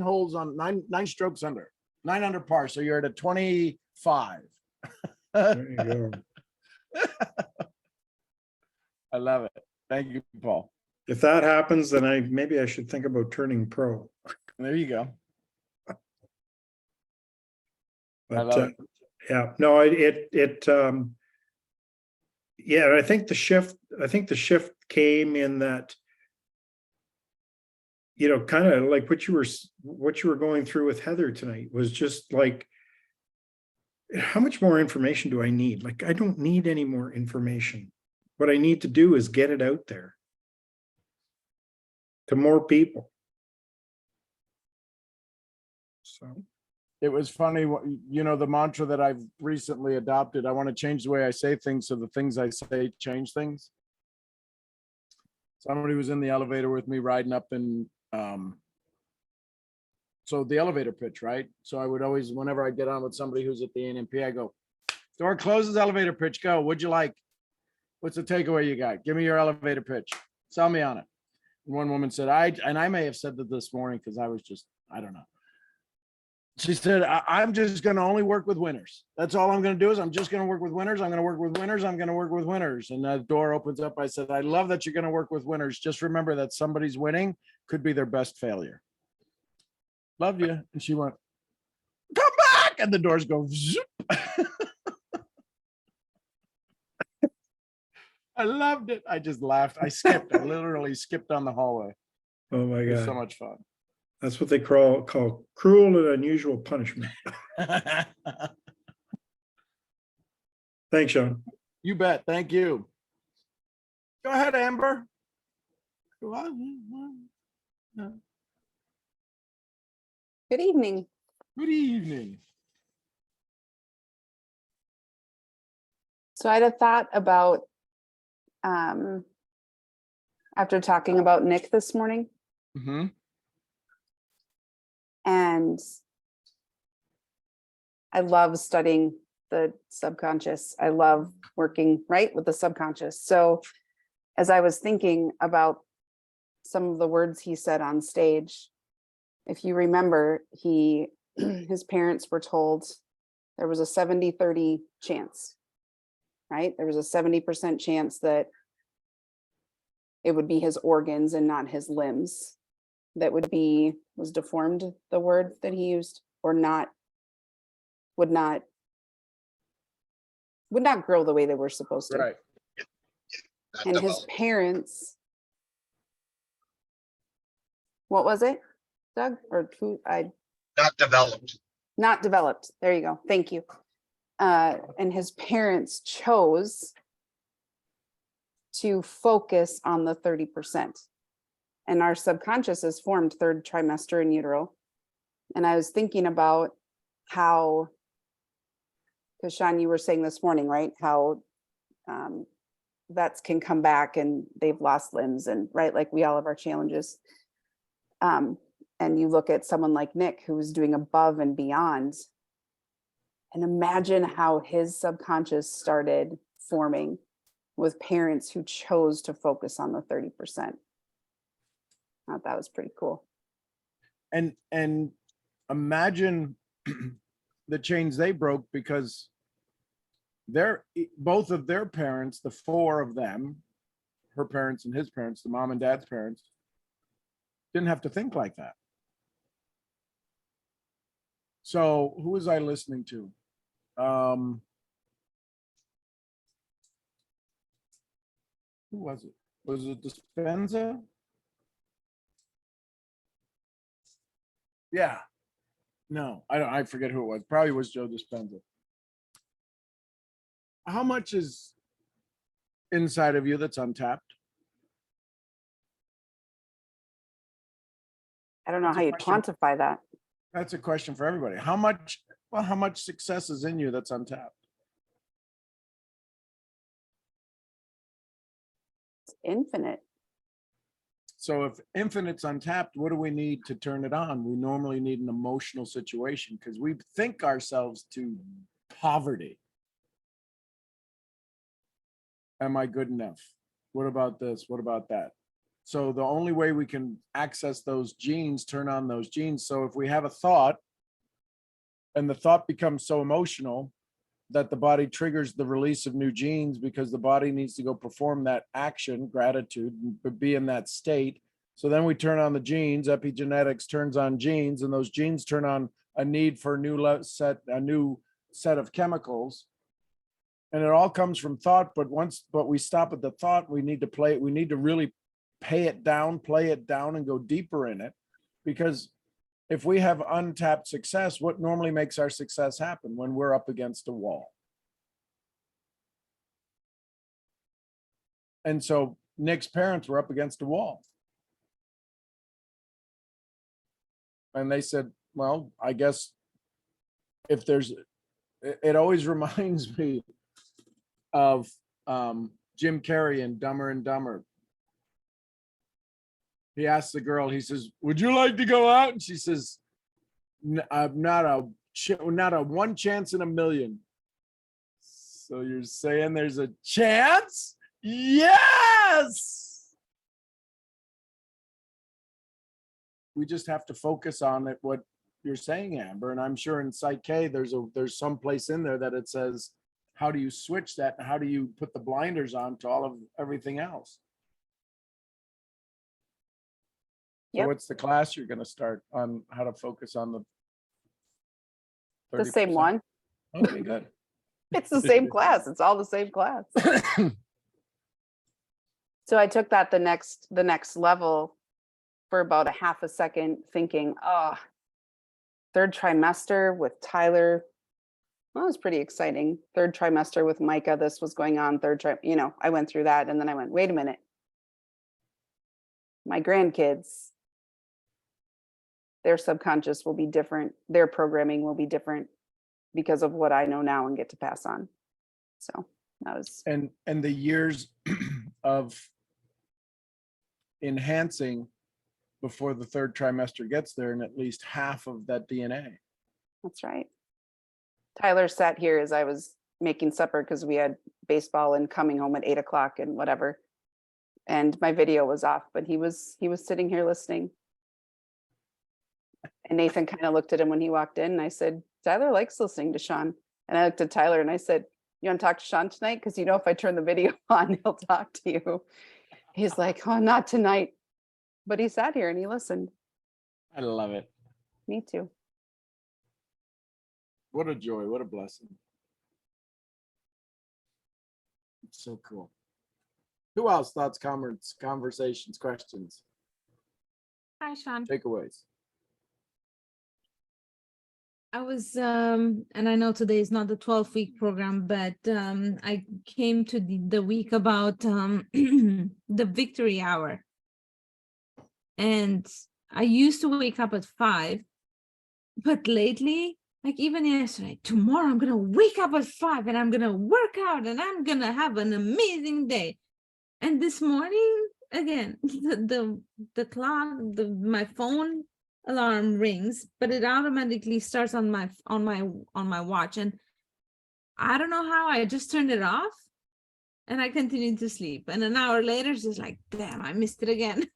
holes on nine strokes under, 9 under par. So you're at a 25. There you go. I love it. Thank you, Paul. If that happens, then maybe I should think about turning pro. There you go. But love it. yeah, no, yeah, I think the shift came in that, kind of like what you were going through with Heather tonight was just like, how much more information do I need? Like, I don't need any more information. What I need to do is get it out there to more people. So. It was funny, the mantra that I've recently adopted. I want to change the way I say things so the things I say change things. Somebody was in the elevator with me riding up in, so the elevator pitch, right? So I would always, whenever I get on with somebody who's at the ANMP, I go, door closes, elevator pitch, go. What'd you like? What's the takeaway you got? Give me your elevator pitch. Sell me on it. And one woman said, I may have said that this morning because I was just, I don't know. She said, I'm just going to only work with winners. That's all I'm going to do is I'm just going to work with winners. I'm going to work with winners. I'm going to work with winners. And the door opens up. I said, I love that you're going to work with winners. Just remember that somebody's winning could be their best failure. Love you. And she went, come back. And the doors go, zoop. I loved it. I just laughed. I literally skipped down the hallway. Oh my It was so God. much fun. That's what they call cruel and unusual punishment. Thanks, Sean. You bet. Thank you. Go ahead, Amber. Good evening. Good evening. So I had a thought about, after talking about Nick this morning, Mm-hmm. and I love studying the subconscious. I love working right with the subconscious. So as I was thinking about some of the words he said on stage, if you remember, his parents were told there was a 70-30 chance, right? There was a 70% chance that it would be his organs and not his limbs that was deformed, the word that he used, or would not grow the way they were supposed to. Right. And his parents, what was it, Doug? Or who? Not developed. Not developed. There you go. Thank you. And his parents chose to focus on the 30%. And our subconscious is formed third trimester in utero. And I was thinking about how, because Sean, you were saying this morning, right? How vets can come back and they've lost limbs, and right, like we all have our challenges. And you look at someone like Nick, who was doing above and beyond, and imagine how his subconscious started forming with parents who chose to focus on the 30%. I thought that was pretty cool. And imagine the chains they broke, because both of their parents, the 4 of them, her parents and his parents, the mom and dad's parents, didn't have to think like that. So who was I listening to? Who was it? Was it Dispenza? Yeah. No, I forget who it was. Probably was Joe Dispenza. How much is inside of you that's untapped? I don't know That's how a you question. quantify that. That's a question for everybody. How much success is in you that's untapped? It's infinite. So if infinite's untapped, what do we need to turn it on? We normally need an emotional situation, because we think ourselves to poverty. Am I good enough? What about this? What about that? So the only way we can access those genes, turn on those genes. So if we have a thought and the thought becomes so emotional that the body triggers the release of new genes because the body needs to go perform that action, gratitude, and be in that state. So then we turn on the genes, epigenetics turns on genes, and those genes turn on a need for a new set of chemicals. And it all comes from thought, but we stop at the thought, we need to really play it down and go deeper in it. Because if we have untapped success, what normally makes our success happen? When we're up against a wall. And so Nick's parents were up against a wall. And they said, well, I guess if there's, it always reminds me of Jim Carrey in Dumber and Dumber. He asks the girl, he says, would you like to go out? And she says, not a one chance in a million. So you're saying there's a chance? Yes. We just have to focus on it, what you're saying, Amber. And I'm sure in Psych K, there's some place in there that it says, how do you switch that? And how do you put the blinders on to all of everything else? So Yep. what's the class you're going to start on how to focus on The same 30%? one. Okay, good. It's the same class. It's all the same class. So I took that the next level for about a half a second, thinking, oh, third trimester with Tyler. Well, it was pretty exciting. Third trimester with Micah, this was going on. I went through that, and then I went, wait a minute. My grandkids, their subconscious will be different. Their programming will be different because of what I know now and get to pass on. So that was. And the years of enhancing before the third trimester gets there, and at least half of that DNA. That's right. Tyler sat here as I was making supper because we had baseball and coming home at 8 o'clock and whatever. And my video was off, but he was sitting here listening. And Nathan kind of looked at him when he walked in, and I said, Tyler likes listening to Sean. And I looked at Tyler and I said, you want to talk to Sean tonight? Because you know, if I turn the video on, he'll talk to you. He's like, oh, not tonight. But he sat here and he listened. I love it. Me too. What a joy. What a blessing. It's so cool. Who else? Thoughts, comments, conversations, questions, Hi, Sean. takeaways? I was, and I know today is not the 12-week program, but I came to the week about the victory hour. And I used to wake up at 5, but lately, like even yesterday, tomorrow I'm going to wake up at 5 and I'm going to work out and I'm going to have an amazing day. And this morning, again, the clock, my phone alarm rings, but it automatically starts on my watch, and I don't know how, I just turned it off and I continued to sleep, and an hour later it's just like, damn, I missed it again.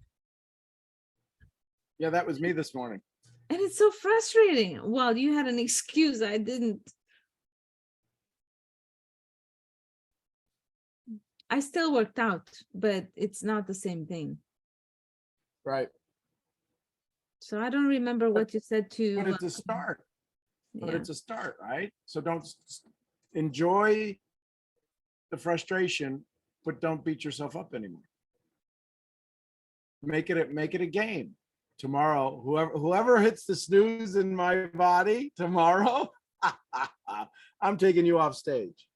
Yeah, that was me this morning. And it's so frustrating. Well, you had an excuse. I didn't. I still worked out, but it's not the same thing. Right. So I don't remember what you said to. But it's a start. But yeah. it's a start, right? So don't enjoy the frustration, but don't beat yourself up anymore. Make it a game. Tomorrow, whoever hits the snooze in my body tomorrow, I'm taking you off stage.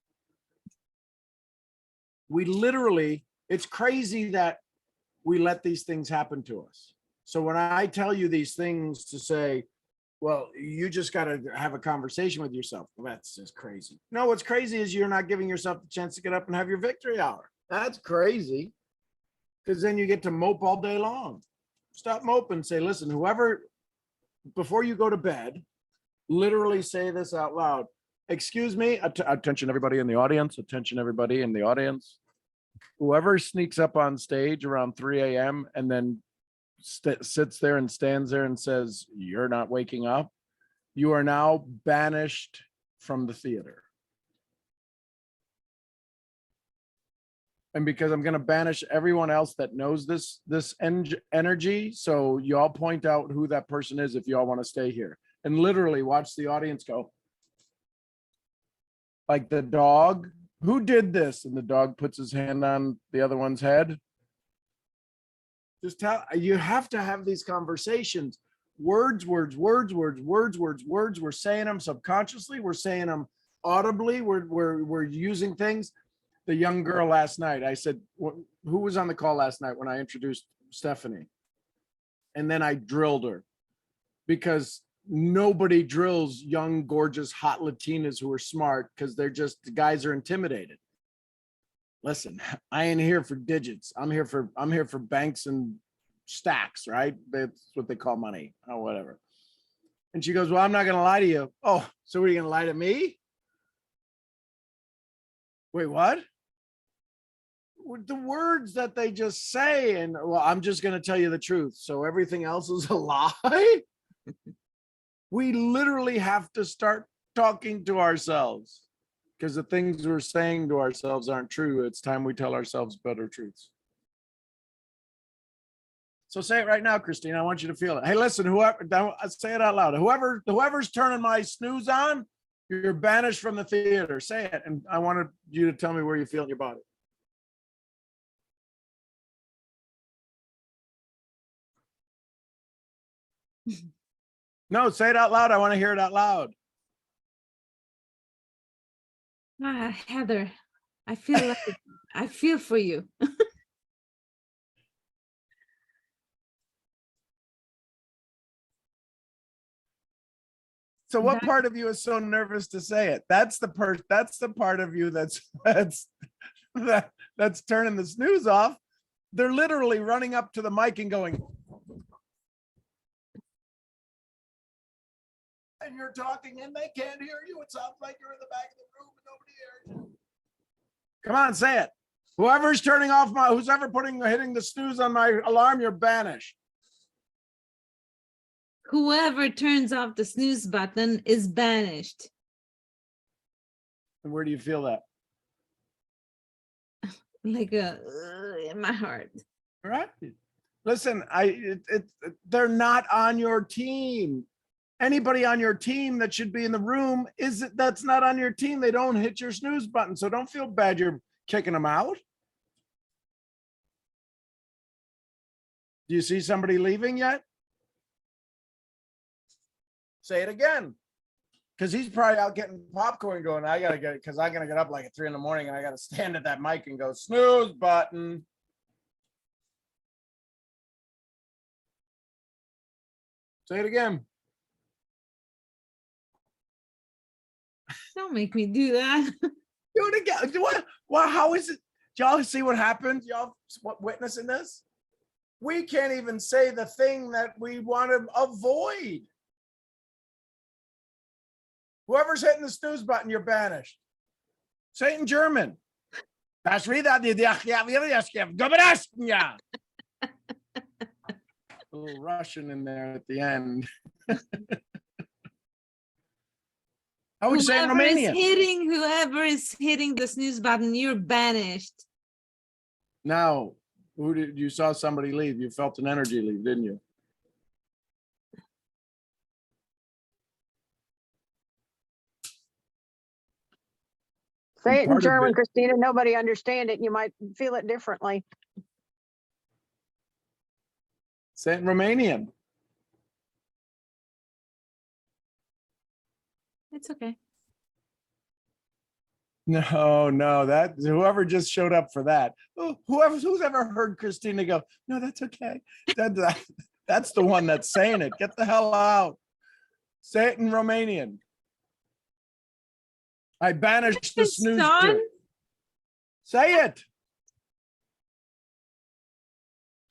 We literally, it's crazy that we let these things happen to us. So when I tell you these things to say, well, you just got to have a conversation with yourself. Well, that's just crazy. No, what's crazy is you're not giving yourself the chance to get up and have your victory hour. That's crazy. Because then you get to mope all day long. Stop moping. Say, listen, whoever, before you go to bed, literally say this out loud. Excuse me, attention everybody in the audience, attention everybody in the audience. whoever sneaks up on stage around 3 a.m. and then sits there and stands there and says, "You're not waking up," you are now banished from the theater. And because I'm going to banish everyone else that knows this energy, so y'all point out who that person is if y'all want to stay here, and literally watch the audience go like the dog. Who did this? And the dog puts his hand on the other one's head. Just tell, you have to have these conversations. Words. We're saying them subconsciously. We're saying them audibly. We're using things. The young girl last night, I said, who was on the call last night when I introduced Stephanie? And then I drilled her, because nobody drills young, gorgeous, hot Latinas who are smart, because they're just, the guys are intimidated. Listen, I ain't here for digits. I'm here for banks and stacks, right? That's what they call money or whatever. And she goes, "Well, I'm not going to lie to you." "Oh, so are you going to lie to me?" "Wait, what?" The words that they just say, and "Well, I'm just going to tell you the truth, so everything else is a lie." We literally have to start talking to ourselves, because the things we're saying to ourselves aren't true. It's time we tell ourselves better truths. So say it right now, Christine. I want you to feel it. Hey, listen, whoever, say it out loud. Whoever's turning my snooze on, you're banished from the theater. Say it. And I wanted you to tell me where you feel in your body. No, say it out loud. I want to hear it out loud. Heather, I feel like I feel for you. So what That- part of you is so nervous to say it? That's the part of you that's turning the snooze off. They're literally running up to the mic and going, and you're talking and they can't hear you. It sounds like you're in the back of the room and nobody hears you. Come on, say it. Whoever's turning off who's ever hitting the snooze on my alarm, you're banished. Whoever turns off the snooze button is banished. And where do you feel that? Like in my heart. All right. Listen, they're not on your team. Anybody on your team that should be in the room that's not on your team. They don't hit your snooze button. So don't feel bad you're kicking them out. Do you see somebody leaving yet? Say it again. Because he's probably out getting popcorn going, I gotta get it, because I gotta get up like at 3 a.m. and I gotta stand at that mic and go snooze button. Say it again. Don't make me do that. Do it again. What? Well, how is it? Do y'all see what happens? Y'all witnessing this? We can't even say the thing that we want to avoid. Whoever's hitting the snooze button, you're banished. Say it in German. Das wieder die a little Russian in there at the end. How would you say it in Romanian? Whoever is hitting the snooze button, you're banished. Now, who did you saw somebody leave? You felt an energy leave, didn't you? Say it in Part of German, it- Christina. Nobody understand it. You might feel it differently. Say it in Romanian. It's okay. No, that whoever just showed up for that. Who's ever heard Christina go, "No, that's okay." That's the one that's saying it. Get the hell out. Say it in Romanian. I banished the snoozer. Sean? Say it.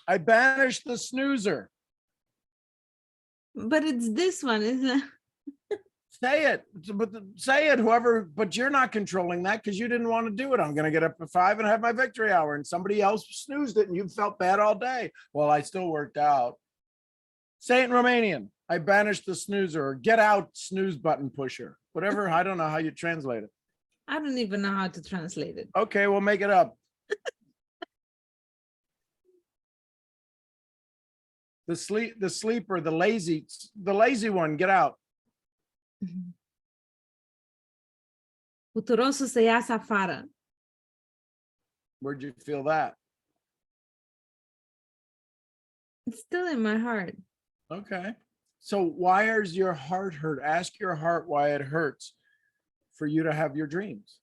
I banished the snoozer. But it's this one, isn't it? Say it, but say it, whoever, but you're not controlling that because you didn't want to do it. I'm gonna get up at 5 and have my victory hour and somebody else snoozed it and you felt bad all day. Well, I still worked out. Say it in Romanian. I banished the snoozer or get out snooze button pusher. Whatever, I don't know how you translate it. I don't even know how to translate it. Okay, we'll make it up. The sleeper, the lazy one, get out. Puturosul să iasă afară. Where'd you feel that? It's still in my heart. Okay. So why is your heart hurt? Ask your heart why it hurts for you to have your dreams.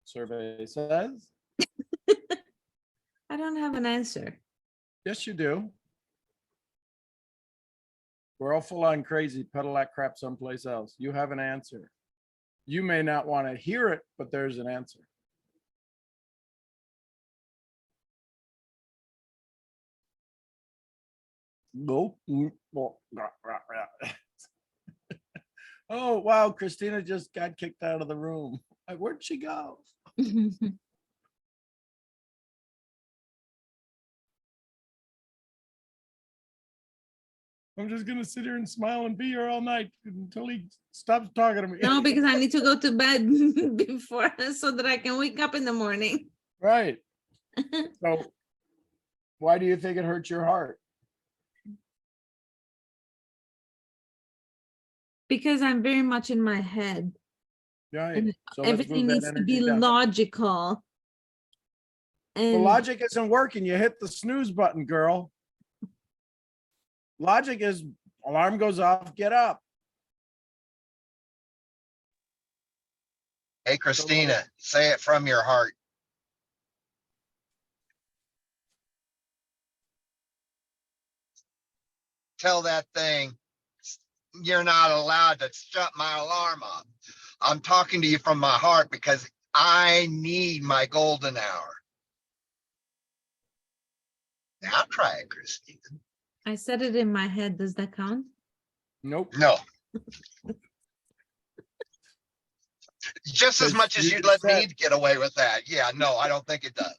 Survey says, I don't have an answer. yes, you do. We're all full on crazy. Peddle that crap someplace else. You have an answer. You may not want to hear it, but there's an answer. No. Oh, wow. Christina just got kicked out of the room. Where'd she go? I'm just going to sit here and smile and be here all night until he stops talking to me. No, because I need to go to bed before so that I can wake up in the morning. Right. So why do you think it hurts your heart? Because I'm very much in my head. Right. And So let's everything move that needs to be energy down. logical. The And logic isn't working. You hit the snooze button, girl. Logic is alarm goes off, get up. Hey, Christina, say it from your heart. Tell that thing, you're not allowed to shut my alarm off. I'm talking to you from my heart because I need my golden hour. Now try it, Christina. I said it in my head. Does that count? Nope. No. Just as Because much as you you'd let me said- get away with that. Yeah, no, I don't think it does.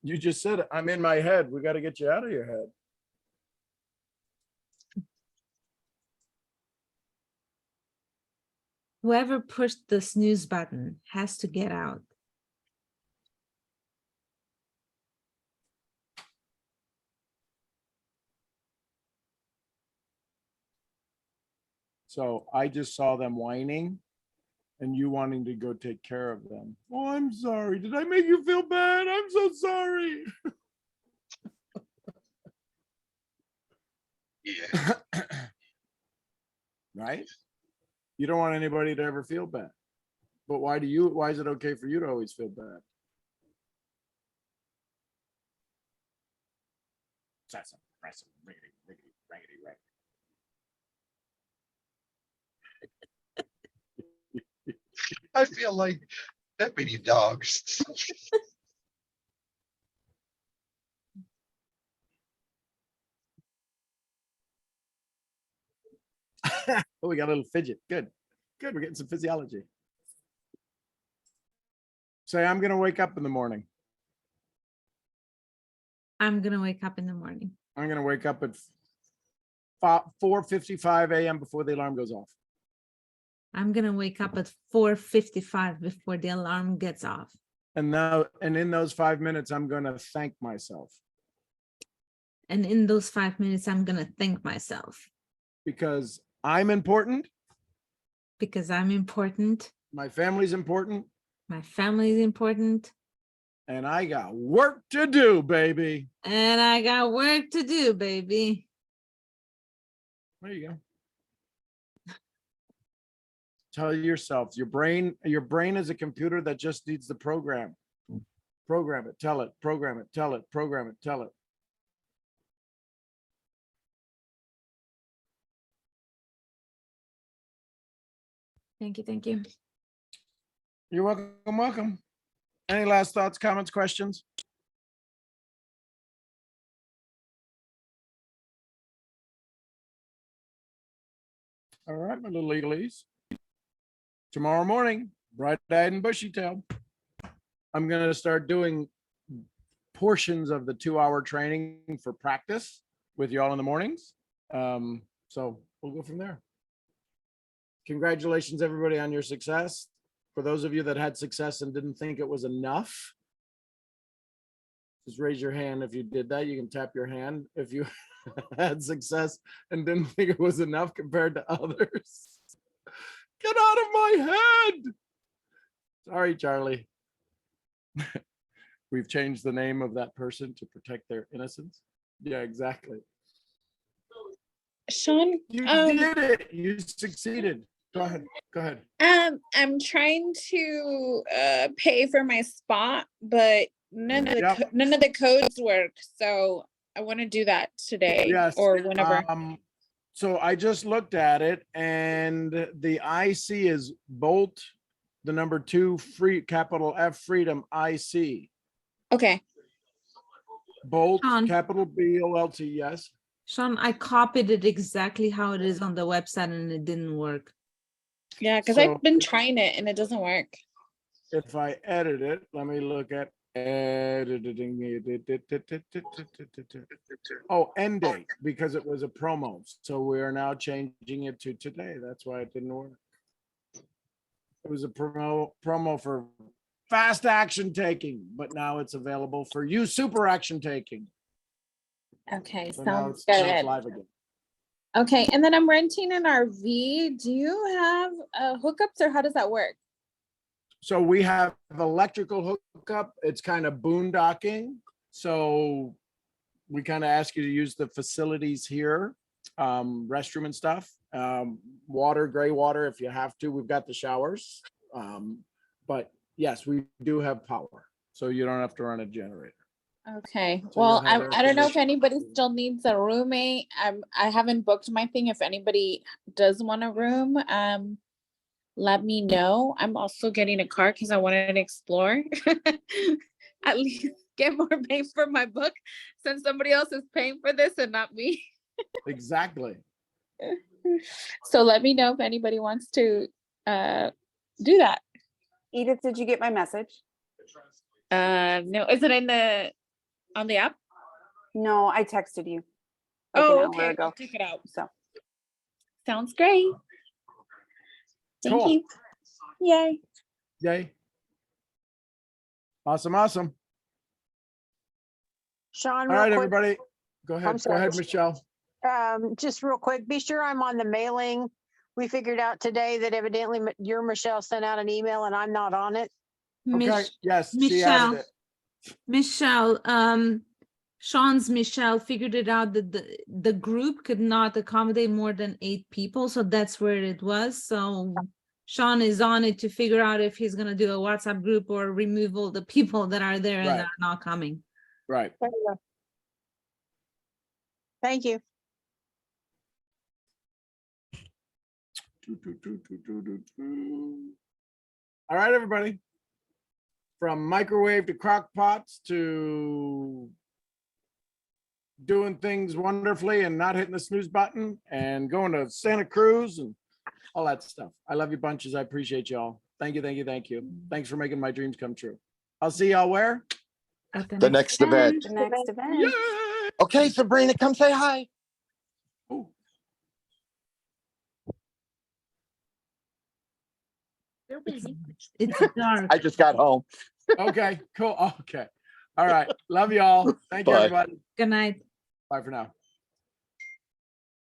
You just said it. I'm in my head. We got to get you out of your head. Whoever pushed the snooze button has to get out. So I just saw them whining and you wanting to go take care of them. Oh, I'm sorry. Did I make you feel bad? I'm so sorry. Yeah. Right? You don't want anybody to ever feel bad. But why is it okay for you to always feel bad? I feel like deputy dogs. Oh, we got a little fidget. Good. Good. We're getting some physiology. Say, I'm going to wake up in the morning. I'm gonna wake up in the morning. I'm going to wake up at 4:55 a.m. before the alarm goes off. I'm gonna wake up at 4:55 before the alarm gets off. And in those 5 minutes, I'm going to thank myself And in those 5 minutes, I'm gonna thank myself because I'm important. because I'm important. My family's important. My family is important. And I got work to do, baby. And I got work to do, baby. There you go. Tell yourself, your brain is a computer that just needs the program. Program it, tell it, program it, tell it, program it, tell it. Thank you, thank you. You're welcome, welcome. Any last thoughts, comments, questions? All right, my little legalese. Tomorrow morning, bright-eyed and bushy-tailed, I'm gonna start doing portions of the 2-hour training for practice with y'all in the mornings. So we'll go from there. Congratulations, everybody, on your success. For those of you that had success and didn't think it was enough, just raise your hand if you did that. You can tap your hand if you had success and didn't think it was enough compared to others. Get out of my head. Sorry, Charlie. We've changed the name of that person to protect their innocence. Yeah, exactly. Sean, You did it. You succeeded. Go ahead. Go ahead. I'm trying to pay for my spot, but none of the codes work. So I want to do that today Yes. or whenever. So I just looked at it, and the IC is Bolt, the number 2, free, capital F, Freedom, IC. Okay. Bolt, Sean. capital BOLT, yes. Sean, I copied it exactly how it is on the website and it didn't work. Yeah, because So I've been trying it and it doesn't work. if I edit it, let me look at editing. Oh, end date, because it was a promo. So we are now changing it to today. That's why it didn't work. It was a promo for fast action taking, but now it's available for you super action taking. Okay, So now sounds it's good. live again. Okay, and then I'm renting an RV. Do you have hookups or how does that work? So we have electrical hookup. It's kind of boondocking. So we kind of ask you to use the facilities here, restroom and stuff, water, gray water, if you have to. We've got the showers. But yes, we do have power. So you don't have to run a generator. Okay, So well, you'll have air I don't know if conditioning. anybody still needs a roommate. I haven't booked my thing. If anybody does want a room, let me know. I'm also getting a car because I wanted to explore. At least get more pay for my book since somebody else is paying for this and not me. Exactly. So let me know if anybody wants to do that. Edith, did you get my message? No, is it on the app? No, I texted you like an Oh, hour okay. ago. I'll check it out. So Sounds great. Thank Cool. you. Yay. Yay. Awesome, awesome. Sean, All right, real quick, everybody. Go ahead. Go sorry. ahead, Michelle. just real quick, be sure I'm on the mailing. We figured out today that evidently your Michelle sent out an email and I'm not on it. Okay. Yes, she added it. Michelle, Sean's Michelle figured it out that the group could not accommodate more than 8 people, so that's where it was. So Sean is on it to figure out if he's gonna do a WhatsApp group or remove all the people that are there and Right. are not coming. Right. There you go. Thank you. All right, everybody. From microwave to crock pots to doing things wonderfully and not hitting the snooze button and going to Santa Cruz and all that stuff. I love you bunches. I appreciate y'all. Thank you, thank you, thank you. Thanks for making my dreams come true. I'll see y'all where? At The next event. the next event. Yay! Okay, Sabrina, come say hi. Oh, They're busy. It's dark. I just got home. okay, cool. Okay. All right. Love y'all. Thank you, Bye. everybody. Good night. Bye for now.